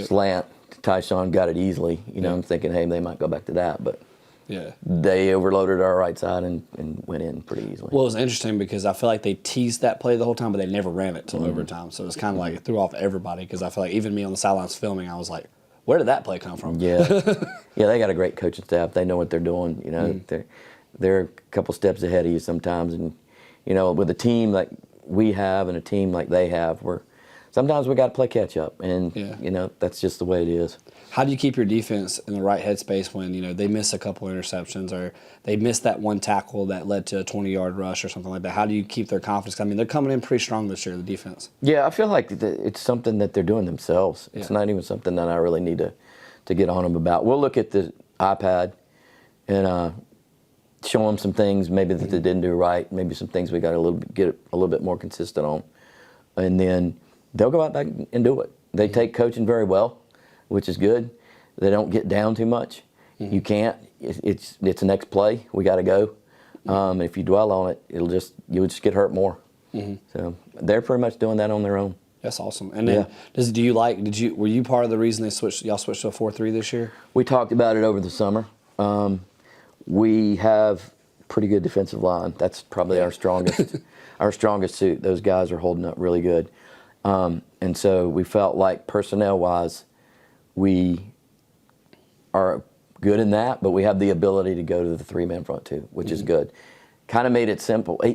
slant. Tyshawn got it easily. I'm thinking, hey, they might go back to that, but they overloaded our right side and went in pretty easily. Well, it was interesting because I feel like they teased that play the whole time, but they never ran it till overtime. So it was kind of like it threw off everybody because I feel like even me on the sidelines filming, I was like, where did that play come from? Yeah. They got a great coaching staff. They know what they're doing. They're a couple steps ahead of you sometimes, and with a team like we have and a team like they have, sometimes we got to play catch up, and that's just the way it is. How do you keep your defense in the right headspace when they miss a couple interceptions or they miss that one tackle that led to a 20-yard rush or something like that? How do you keep their confidence? They're coming in pretty strong this year, the defense. Yeah, I feel like it's something that they're doing themselves. It's not even something that I really need to get on them about. We'll look at the iPad and show them some things maybe that they didn't do right, maybe some things we got to get a little bit more consistent on, and then they'll go out back and do it. They take coaching very well, which is good. They don't get down too much. You can't. It's the next play. We got to go. If you dwell on it, you would just get hurt more. So they're pretty much doing that on their own. That's awesome. And then, were you part of the reason y'all switched to a 4-3 this year? We talked about it over the summer. We have pretty good defensive line. That's probably our strongest suit. Those guys are holding up really good. And so we felt like personnel-wise, we are good in that, but we have the ability to go to the three-man front too, which is good. Kind of made it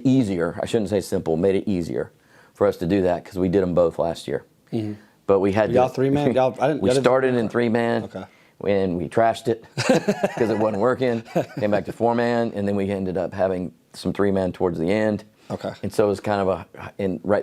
easier. I shouldn't say simple, made it easier for us to do that because we did them both last year. But we had y'all three-man? We started in three-man. Okay. And we trashed it because it wasn't working. Came back to 4-man, and then we ended up having some 3-man towards the end. Okay. And so it's kind of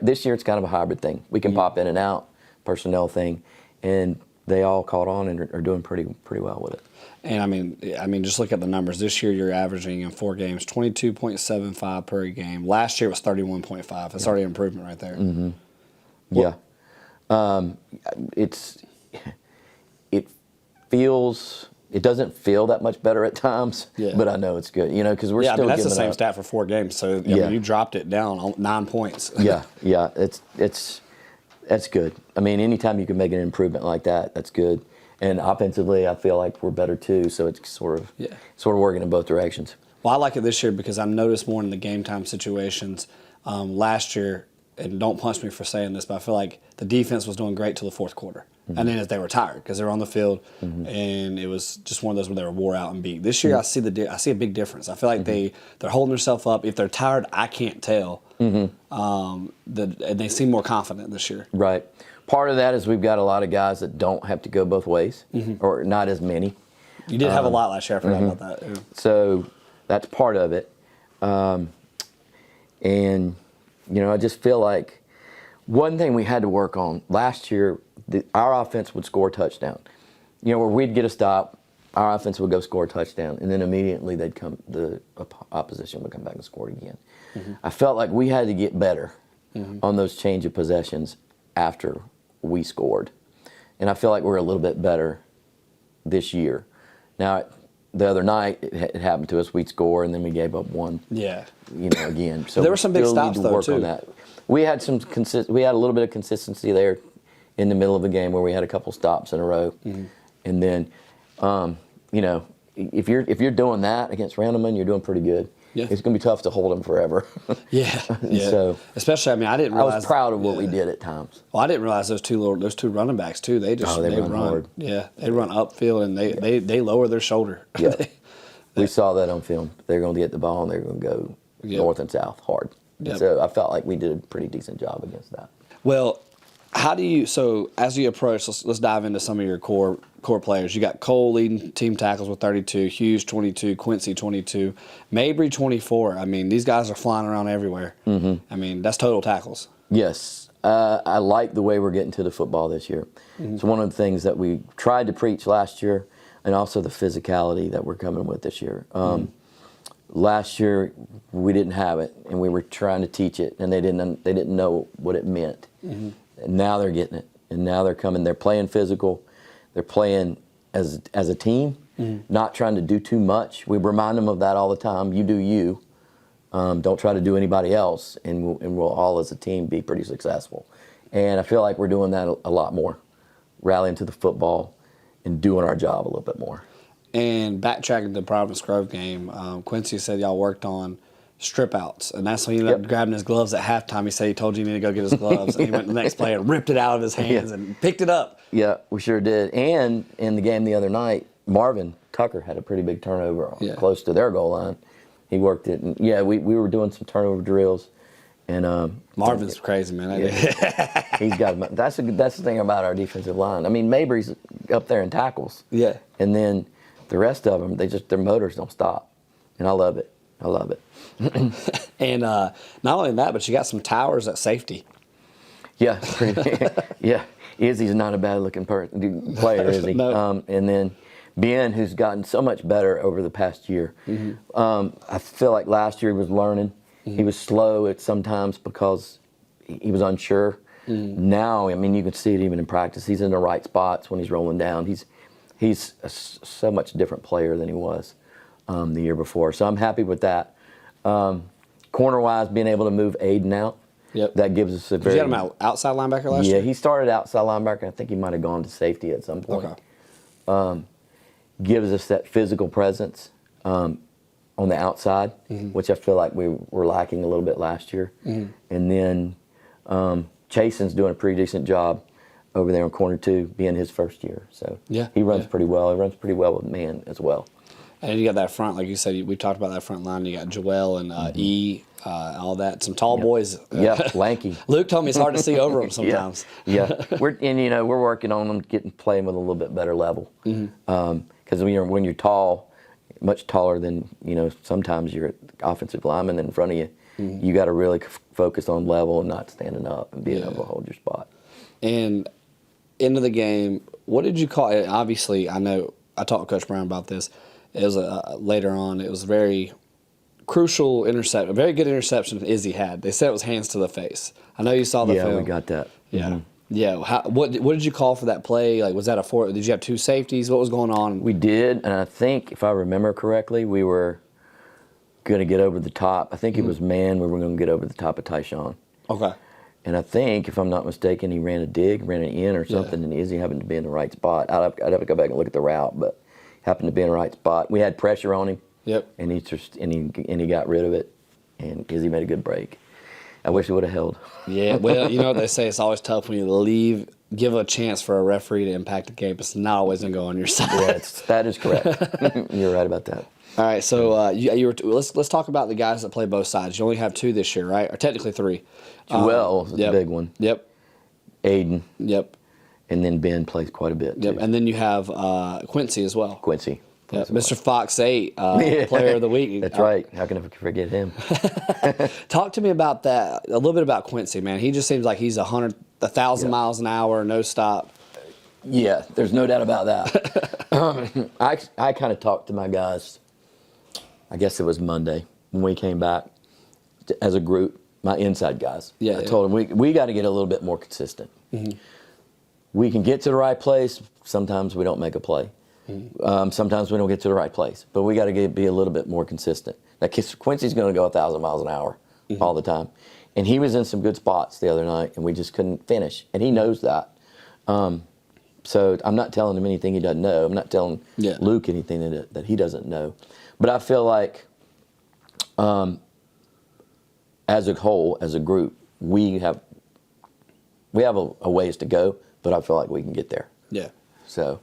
this year it's kind of a hybrid thing. We can pop in and out, personnel thing, and they all caught on and are doing pretty well with it. And just look at the numbers. This year you're averaging in 4 games 22.75 per game. Last year it was 31.5. That's already an improvement right there. Yeah. It doesn't feel that much better at times, but I know it's good, because we're still that's the giving same up. stat for 4 games. So you dropped it down on 9 points. That's good. Anytime you can make an improvement like that, that's good. And offensively, I feel like we're better too. So it's sort of working in both directions. Well, I like it this year because I've noticed more in the game time situations. last year, and don't punch me for saying this, but I feel like the defense was doing great till the fourth quarter. And then as they were tired because they were on the field, and it was just one of those where they were wore out and beat. This year, I see a big difference. I feel like they're holding themselves up. If they're tired, I can't tell. And they seem more confident this year. Right. Part of that is we've got a lot of guys that don't have to go both ways, or not as many. You did have a lot last year. I forgot about that. Yeah. So that's part of it. And, I just feel like one thing we had to work on last year, our offense would score a touchdown. Where we'd get a stop, our offense would go score a touchdown, and then immediately the opposition would come back and score again. I felt like we had to get better on those change of possessions after we scored. And I feel like we're a little bit better this year. Now, the other night, it happened to us. We'd score, and then we gave up one. Yeah. Again. So there were some big stops, though, work on that. We had we had a little bit of consistency there in the middle of the game where we had a couple stops in a row. And then, if you're doing that against Randleman, you're doing pretty good. Yeah. It's going to be tough to hold them forever. Yeah. So, especially, I didn't realize. I was proud of what we did at times. Well, I didn't realize those two running backs too. They run hard. Yeah, they run upfield and they lower their shoulder. Yeah. We saw that on film. They're going to get the ball and they're going to go north and south hard. Yep. So I felt like we did a pretty decent job against that. Well, how do you? So as you approach, let's dive into some of your core players. You got Cole leading team tackles with 32, Hughes 22, Quincy 22, Mabry 24. These guys are flying around everywhere. That's total tackles. Yes, I like the way we're getting to the football this year. It's one of the things that we tried to preach last year, and also the physicality that we're coming with this year. Last year we didn't have it, and we were trying to teach it, and they didn't know what it meant. And now they're getting it, and now they're coming. They're playing physical. They're playing as a team, not trying to do too much. We remind them of that all the time. You do you. Don't try to do anybody else, and we'll all as a team be pretty successful. And I feel like we're doing that a lot more, rallying to the football and doing our job a little bit more. And backtracking the Providence Grove game, Quincy said y'all worked on strip outs, and that's when he ended up grabbing his gloves at halftime. He said he told you need to go get his gloves, and he went to the next play and ripped it out of his hands and picked it up. Yeah, we sure did. And in the game the other night, Marvin Tucker had a pretty big turnover close to their goal line. He worked it, and we were doing some turnover drills. And Marvin's crazy, man. He's got. That's the thing about our defensive line. Mabry's up there in tackles. Yeah. And then the rest of them, their motors don't stop, and I love it. And not only that, but you got some towers at safety. Yeah, yeah. Izzy's not a bad-looking player, is he? No. And then Ben, who's gotten so much better over the past year. I feel like last year he was learning. He was slow at sometimes because he was unsure. Now, you can see it even in practice. He's in the right spots when he's rolling down. He's a so much different player than he was the year before. So I'm happy with that. Corner-wise, being able to move Aiden out, that gives us a very... Did you get him outside linebacker last year? Yeah, he started outside linebacker. I think he might have gone to safety at some point. Okay. Gives us that physical presence on the outside, which I feel like we were lacking a little bit last year. And then Chasen's doing a pretty decent job over there on corner 2, being his first year. So he runs pretty well. He runs pretty well with man as well. And you got that front, like you said, we talked about that front line. You got Joel and E, all that. Some tall boys. Lanky. Luke told me it's hard to see over them sometimes. We're working on them playing with a little bit better level. Because when you're tall, much taller than sometimes your offensive lineman in front of you, you got to really focus on level and not standing up and being able to hold your spot. And into the game, what did you call it? Obviously, I know I talked to Coach Brown about this. It was later on. It was a very crucial interception, a very good interception Izzy had. They said it was hands to the face. I know you saw the film. Yeah, we got that. Yeah. What did you call for that play? Like, was that did you have 2 safeties? What was going on? We did, and I think if I remember correctly, we were going to get over the top. I think it was man. We were going to get over the top of Tyshawn. Okay. And I think, if I'm not mistaken, he ran an in or something, and Izzy happened to be in the right spot. I'd have to go back and look at the route, but happened to be in the right spot. We had pressure on him. And he got rid of it, and Izzy made a good break. I wish it would have held. Yeah, well, you know what they say, it's always tough when you give a chance for a referee to impact the game. It's not always going to go on your side. Yeah, that is correct. You're right about that. All right, so let's talk about the guys that play both sides. You only have 2 this year, right? Or technically 3. Joel is the big one. Yep. Aiden. Yep. And then Ben plays quite a bit, Yep. too. And then you have Quincy as well. Quincy. Yep. Mr. Fox 8, Player of the Week. That's right. How can I forget him? Talk to me about that, a little bit about Quincy, man. He just seems like he's 1,000 miles an hour, no stop. Yeah, there's no doubt about that. I kind of talked to my guys, I guess it was Monday, when we came back as a group, my inside guys. Yeah, I told them we got to get a little bit more consistent. Mm-hmm. We can get to the right place. Sometimes we don't make a play. Mm-hmm. Sometimes we don't get to the right place. But we got to be a little bit more consistent. Now, Quincy's going to go 1,000 miles an hour all the time. And he was in some good spots the other night, and we just couldn't finish. And he knows that. So I'm not telling him anything he doesn't know. I'm not telling Luke anything that he doesn't know. But I feel like as a whole, as a group, we have a ways to go, but I feel like we can get there. Yeah. So.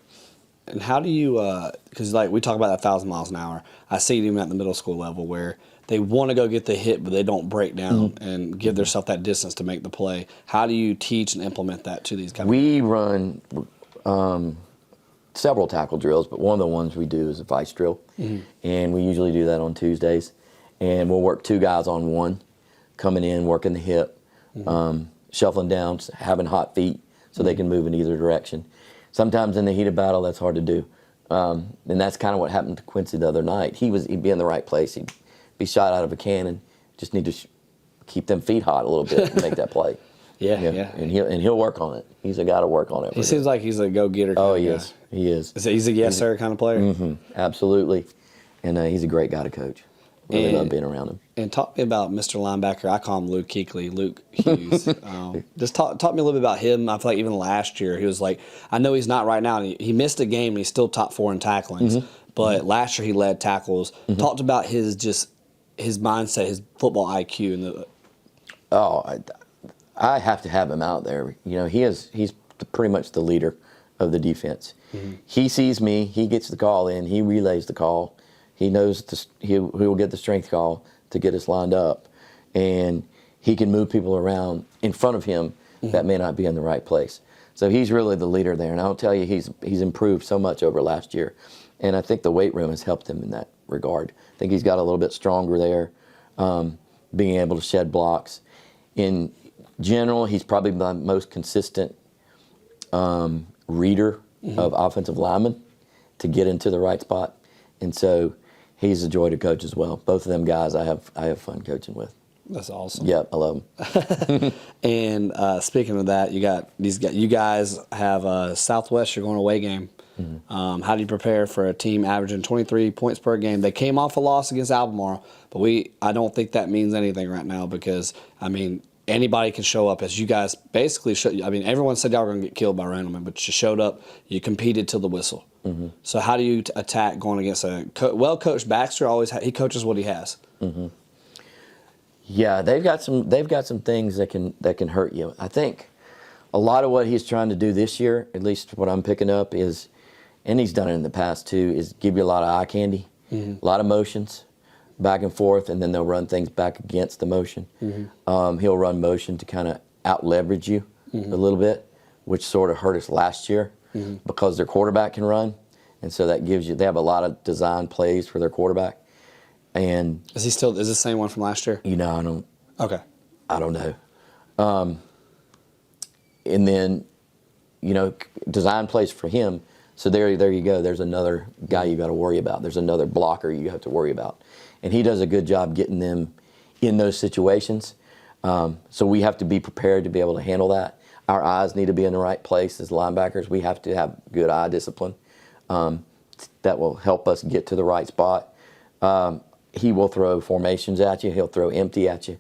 And how do you, because like we talk about 1,000 miles an hour, I see it even at the middle school level where they want to go get the hit, but they don't break down and give themselves that distance to make the play. How do you teach and implement that to these guys? We run several tackle drills, but one of the ones we do is a vice drill. Mm-hmm. And we usually do that on Tuesdays. And we'll work 2 guys on one, coming in, working the hip, shuffling down, having hot feet so they can move in either direction. Sometimes in the heat of battle, that's hard to do. And that's kind of what happened to Quincy the other night. He'd be in the right place. He'd be shot out of a cannon. Just need to keep them feet hot a little bit and make that play. Yeah. And he'll work on it. He's a guy to work on it. He seems like he's a go-getter kind of guy. He is. He's a yes-sir kind of player? Mm-hmm, absolutely. And he's a great guy to coach. Really love being around him. And talk to me about Mr. Linebacker. I call him Luke Kuechly, Luke Hughes. Just talk me a little bit about him. I feel like even last year he was like, I know he's not right now. And he missed a game and he's still top 4 in tacklings. Mm-hmm. But last year he led tackles. Mm-hmm. Talked about his mindset, his football IQ. I have to have him out there. You know, he's pretty much the leader of the defense. Mm-hmm. He sees me. He gets the call in. He relays the call. He knows he will get the strength call to get us lined up, and he can move people around in front of him that may not be in the right place. So he's really the leader there, and I'll tell you, he's improved so much over last year, and I think the weight room has helped him in that regard. I think he's got a little bit stronger there, being able to shed blocks. In general, he's probably the most consistent reader of offensive linemen to get into the right spot, and so he's a joy to coach as well. Both of them guys I have fun coaching with. That's awesome. Yep, I love them. And speaking of that, you guys have a Southwest. You're going away game. Mm-hmm. How do you prepare for a team averaging 23 points per game? They came off a loss against Albemarle, but I don't think that means anything right now because anybody can show up. As you guys basically everyone said y'all were going to get killed by Randleman, but you showed up. You competed till the whistle. Mm-hmm. So how do you attack going against a well-coached Baxter? He coaches what he has. Mm-hmm. Yeah, they've got some things that can hurt you. I think a lot of what he's trying to do this year, at least what I'm picking up, is, and he's done it in the past too, is give you a lot of eye candy, a lot of motions, back and forth, and then they'll run things back against the motion. Mm-hmm. He'll run motion to kind of out-leverage you a little bit, which sort of hurt us last year because their quarterback can run, and so that gives you. They have a lot of design plays for their quarterback. And is the same one from last year? I don't. Okay. I don't know. And then, design plays for him. So there you go. There's another guy you got to worry about. There's another blocker you have to worry about. And he does a good job getting them in those situations. So we have to be prepared to be able to handle that. Our eyes need to be in the right place as linebackers. We have to have good eye discipline that will help us get to the right spot. He will throw formations at you. He'll throw empty at you.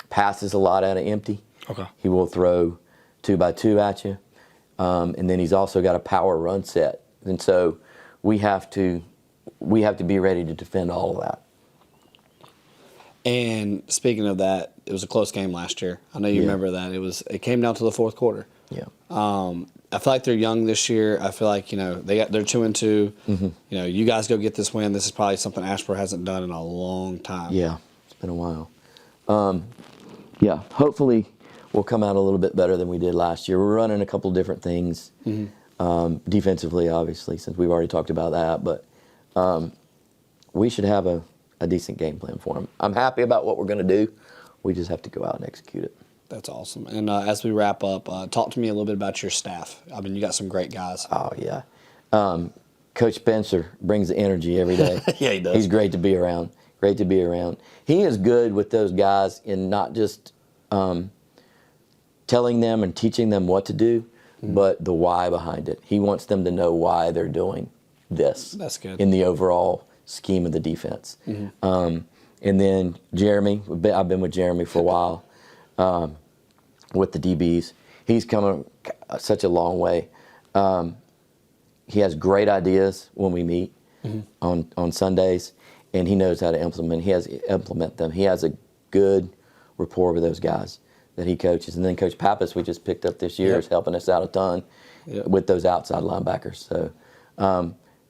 Passes a lot out of empty. Okay. He will throw 2x2 at you. And then he's also got a power run set. And so we have to be ready to defend all of that. And speaking of that, it was a close game last year. I know you remember that. It came down to the fourth quarter. Yeah. I feel like they're young this year. I feel like, they're 2-2. You guys go get this win. This is probably something Asheboro hasn't done in a long time. Yeah, it's been a while. Hopefully we'll come out a little bit better than we did last year. We're running a couple different things defensively, obviously, since we've already talked about that. But we should have a decent game plan for them. I'm happy about what we're going to do. We just have to go out and execute it. That's awesome. And as we wrap up, talk to me a little bit about your staff. I mean, you got some great guys. Oh, yeah. Coach Spencer brings the energy every day. Yeah, he does. He's great to be around. Great to be around. He is good with those guys in not just telling them and teaching them what to do, but the why behind it. He wants them to know why they're doing this. That's good. In the overall scheme of the defense. And then Jeremy, I've been with Jeremy for a while. With the DBs. He's come such a long way. He has great ideas when we meet on Sundays, and he knows how to implement them. He has a good rapport with those guys that he coaches. And then Coach Pappas, we just picked up this year, is helping us out a ton with those outside linebackers. So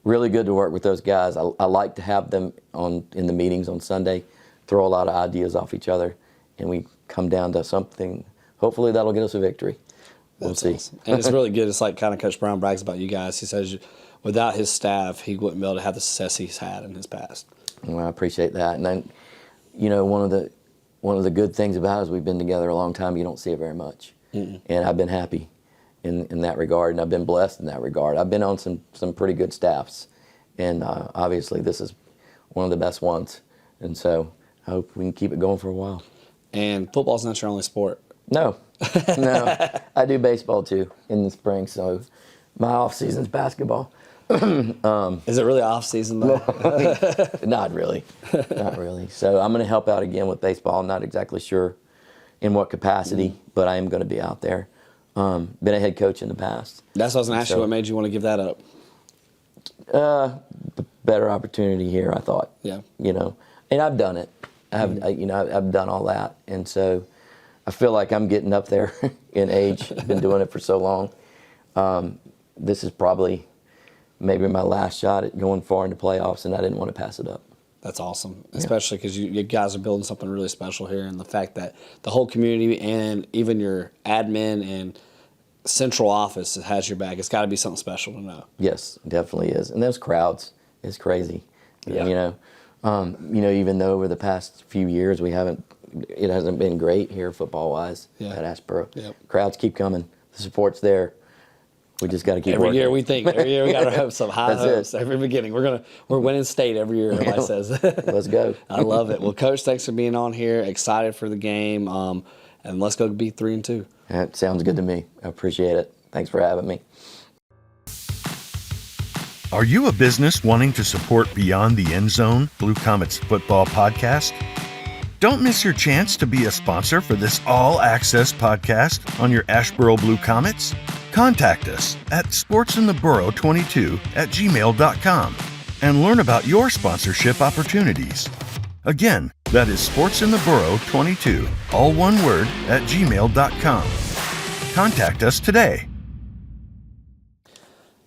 really good to work with those guys. I like to have them in the meetings on Sunday, throw a lot of ideas off each other, and we come down to something. Hopefully that'll get us a victory. We'll see. Awesome. And it's really good. It's like kind of Coach Brown brags about you guys. He says without his staff, he wouldn't be able to have the success he's had in his past. Well, I appreciate that. And then, one of the good things about it is we've been together a long time. You don't see it very much. And I've been happy in that regard, and I've been blessed in that regard. I've been on some pretty good staffs, and obviously this is one of the best ones. And so I hope we can keep it going for a while. And football's not your only sport. No. I do baseball too in the spring, so my off season's basketball. Is it really off season though? Not really. So I'm going to help out again with baseball. I'm not exactly sure in what capacity, but I am going to be out there. Been a head coach in the past. That's what I was going to ask you. What made you want to give that up? Better opportunity here, I thought. Yeah. And I've done it. I've done all that, and so I feel like I'm getting up there in age. I've been doing it for so long. This is probably maybe my last shot at going far into playoffs, and I didn't want to pass it up. That's awesome, especially because you guys are building something really special here, and the fact that the whole community and even your admin and central office has your back. It's got to be something special to know. Yes, it definitely is. And those crowds is crazy. Yeah. Even though over the past few years it hasn't been great here football-wise at Asheboro. Yep. Crowds keep coming. The support's there. We just got to keep every working. Every year we got to have some high hopes. Every beginning, we're winning state every year. Everybody says. Let's go. I love it. Well, Coach, thanks for being on here. Excited for the game, and let's go be 3-2. That sounds good to me. I appreciate it. Thanks for having me. Are you a business wanting to support Beyond the End Zone, Blue Comets Football podcast? Don't miss your chance to be a sponsor for this all-access podcast on your Asheboro Blue Comets. Contact us at sportsintheborough22@gmail.com and learn about your sponsorship opportunities. Again, that is sportsintheborough22, all one word, @gmail.com. Contact us today.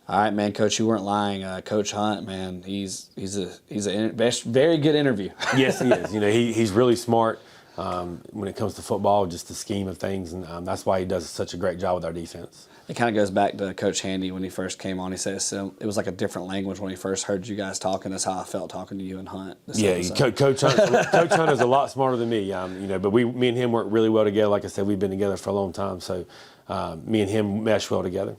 All right, man, Coach, you weren't lying. Coach Hunt, man, he's a very good interview. Yes, he is. He's really smart when it comes to football, just the scheme of things, and that's why he does such a great job with our defense. It kind of goes back to Coach Handy when he first came on. He said it was like a different language when he first heard you guys talking. That's how I felt talking to you and Hunt. Coach Hunt is a lot smarter than me, but me and him work really well together. Like I said, we've been together for a long time, so me and him mesh well together.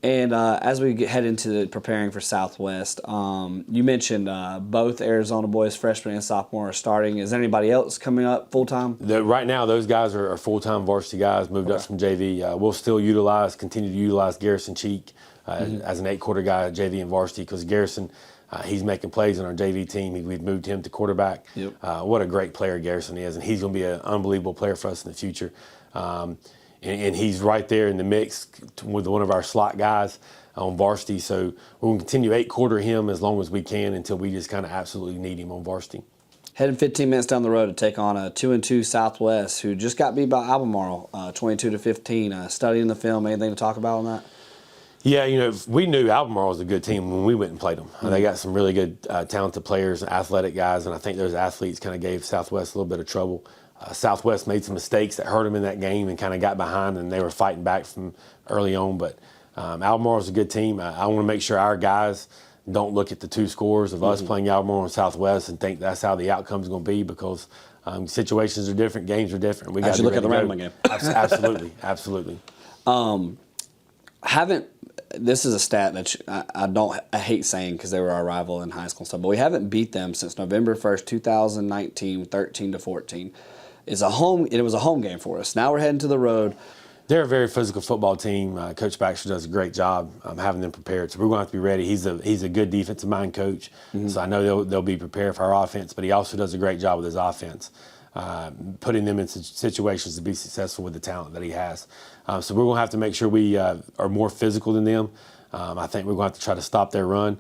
And as we head into preparing for Southwest, you mentioned both Arizona boys, freshman and sophomore, are starting. Is there anybody else coming up full-time? Right now, those guys are full-time varsity guys, moved up from JV. We'll still continue to utilize Garrison Cheek as an 8-quarter guy at JV and varsity, because Garrison, he's making plays on our JV team. We've moved him to quarterback. Yep. What a great player Garrison is, and he's going to be an unbelievable player for us in the future. And he's right there in the mix with one of our slot guys on varsity. So we'll continue 8-quarter him as long as we can until we just kind of absolutely need him on varsity. Heading 15 minutes down the road to take on a 2-2 Southwest, who just got beat by Albemarle, 22-15. Studying the film, anything to talk about on that? Yeah, we knew Albemarle was a good team when we went and played them. They got some really good, talented players, athletic guys, and I think those athletes kind of gave Southwest a little bit of trouble. Southwest made some mistakes that hurt them in that game and kind of got behind, and they were fighting back from early on. But Albemarle is a good team. I want to make sure our guys don't look at the two scores of us playing Albemarle and Southwest and think that's how the outcome is going to be, because situations are different, games are different. We got to look at the Randleman game. Absolutely. This is a stat that I hate saying because they were our rival in high school and stuff, but we haven't beat them since November 1st, 2019, 13-14. It was a home game for us. Now we're heading to the road. They're a very physical football team. Coach Baxter does a great job having them prepared. So we're going to have to be ready. He's a good defensive mind coach, so I know they'll be prepared for our offense. But he also does a great job with his offense, putting them in situations to be successful with the talent that he has. So we're going to have to make sure we are more physical than them. I think we're going to have to try to stop their run.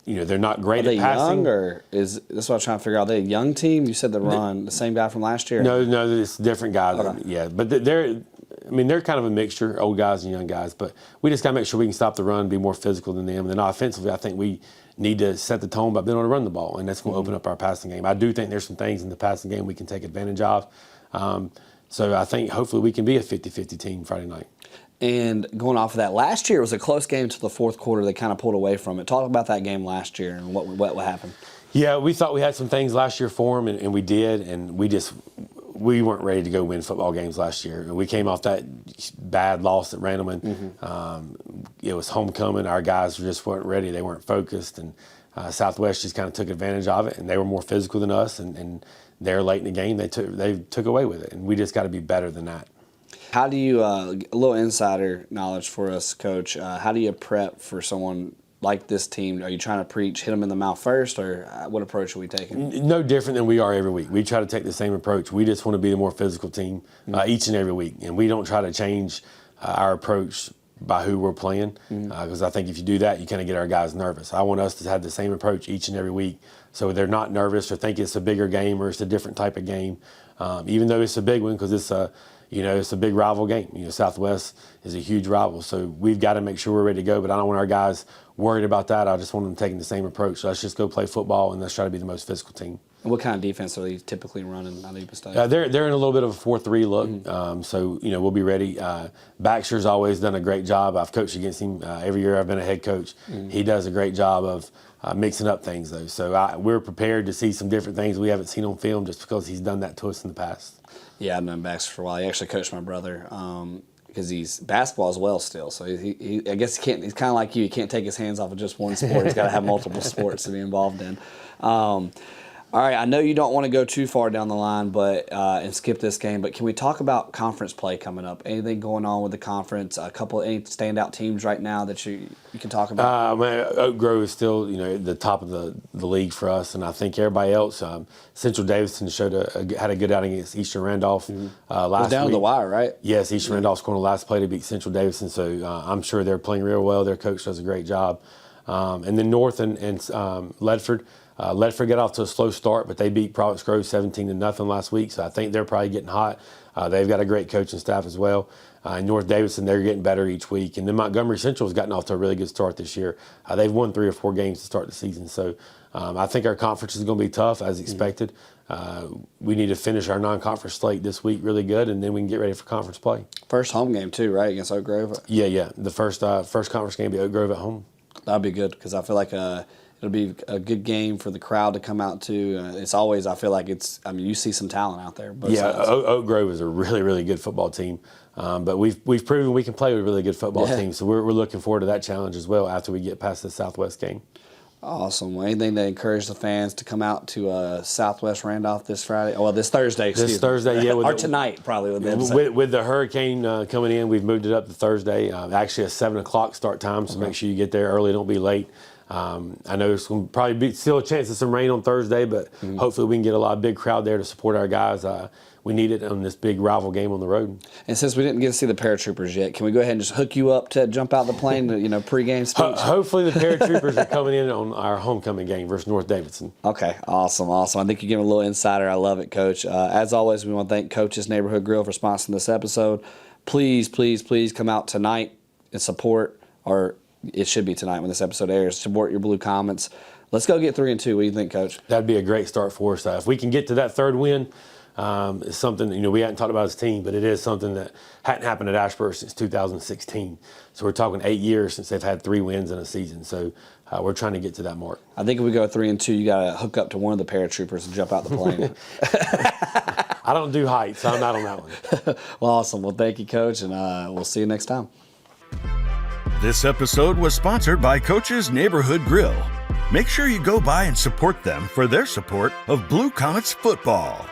They're not great at passing. Young, or that's what I'm trying to figure out? Are they a young team? You said the same guy from last year? No, it's different guys. Okay. Yeah, but they're kind of a mixture, old guys and young guys. But we just got to make sure we can stop the run, be more physical than them. And then offensively, I think we need to set the tone by being able to run the ball, and that's going to open up our passing game. I do think there's some things in the passing game we can take advantage of. So I think hopefully we can be a 50-50 team Friday night. And going off of that, last year it was a close game to the fourth quarter. They kind of pulled away from it. Talk about that game last year and what happened. Yeah, we thought we had some things last year for them, and we did, and we weren't ready to go win football games last year. We came off that bad loss at Randleman. It was homecoming. Our guys just weren't ready. They weren't focused, and Southwest just kind of took advantage of it, and they were more physical than us, and they're late in the game. They took away with it, and we just got to be better than that. How do you, a little insider knowledge for us, Coach, how do you prep for someone like this team? Are you trying to preach, hit them in the mouth first, or what approach are we taking? No different than we are every week. We try to take the same approach. We just want to be the more physical team each and every week, and we don't try to change our approach by who we're playing, because I think if you do that, you kind of get our guys nervous. I want us to have the same approach each and every week, so they're not nervous or think it's a bigger game or it's a different type of game, even though it's a big one, because it's a big rival game. Southwest is a huge rival, so we've got to make sure we're ready to go. But I don't want our guys worried about that. I just want them taking the same approach. So let's just go play football and let's try to be the most physical team. And what kind of defense are they typically running out of Yuba State? They're in a little bit of a 4-3 look, so we'll be ready. Baxter's always done a great job. I've coached against him every year I've been a head coach. He does a great job of mixing up things, though. So we're prepared to see some different things we haven't seen on film, just because he's done that to us in the past. Yeah, I've known Baxter for a while. He actually coached my brother because he's basketball as well still. So he I guess he can't. He's kind of like you. He can't take his hands off of just one sport. He's got to have multiple sports to be involved in. All right, I know you don't want to go too far down the line, but and skip this game. But can we talk about conference play coming up? Anything going on with the conference? Any standout teams right now that you can talk about? Oak Grove is still the top of the league for us, and I think everybody else. Central Davidson had a good outing against Eastern Randolph last week. Down to the wire, right? Yes, Eastern Randolph scored the last play to beat Central Davidson, so I'm sure they're playing real well. Their coach does a great job. And then North and Ledford. Ledford got off to a slow start, but they beat Providence Grove 17-0 last week, so I think they're probably getting hot. They've got a great coaching staff as well. North Davidson, they're getting better each week. And then Montgomery Central has gotten off to a really good start this year. They've won 3 or 4 games to start the season. So I think our conference is going to be tough, as expected. We need to finish our non-conference slate this week really good, and then we can get ready for conference play. First home game, too, right, against Oak Grove? Yeah. The first conference game will be Oak Grove at home. That'd be good, because I feel like it'll be a good game for the crowd to come out to. It's always, I feel like you see some talent out there. Oak Grove is a really, really good football team. But we've proven we can play with a really good football team. So we're looking forward to that challenge as well after we get past the Southwest game. Awesome. Well, anything to encourage the fans to come out to Southwest Randolph this Friday? Oh, well, this Thursday. This Thursday, yeah. Or tonight, probably. With the hurricane coming in, we've moved it up to Thursday. Actually, a 7 o'clock start time, so make sure you get there early. Don't be late. I know there's going to probably be still a chance of some rain on Thursday, but hopefully we can get a big crowd there to support our guys. we need it on this big rival game on the road. And since we didn't get to see the paratroopers yet, can we go ahead and just hook you up to jump out the plane, pregame speech? Hopefully the paratroopers are coming in on our homecoming game versus North Davidson. Okay, awesome. I think you're giving a little insider. I love it, Coach. As always, we want to thank Coach's Neighborhood Grill for sponsoring this episode. Please, please, please come out tonight and support, or it should be tonight when this episode airs, support your Blue Comets. Let's go get 3-2. What do you think, Coach? That'd be a great start for us. If we can get to that third win, it's something that, we hadn't talked about as a team, but it is something that hadn't happened at Ashburn since 2016. So we're talking 8 years since they've had 3 wins in a season. So we're trying to get to that mark. I think if we go 3-2, you got to hook up to one of the paratroopers and jump out the plane. I don't do heights, so I'm not on that one. Well, awesome. Well, thank you, Coach, and we'll see you next time. This episode was sponsored by Coach's Neighborhood Grill. Make sure you go by and support them for their support of Blue Comets football.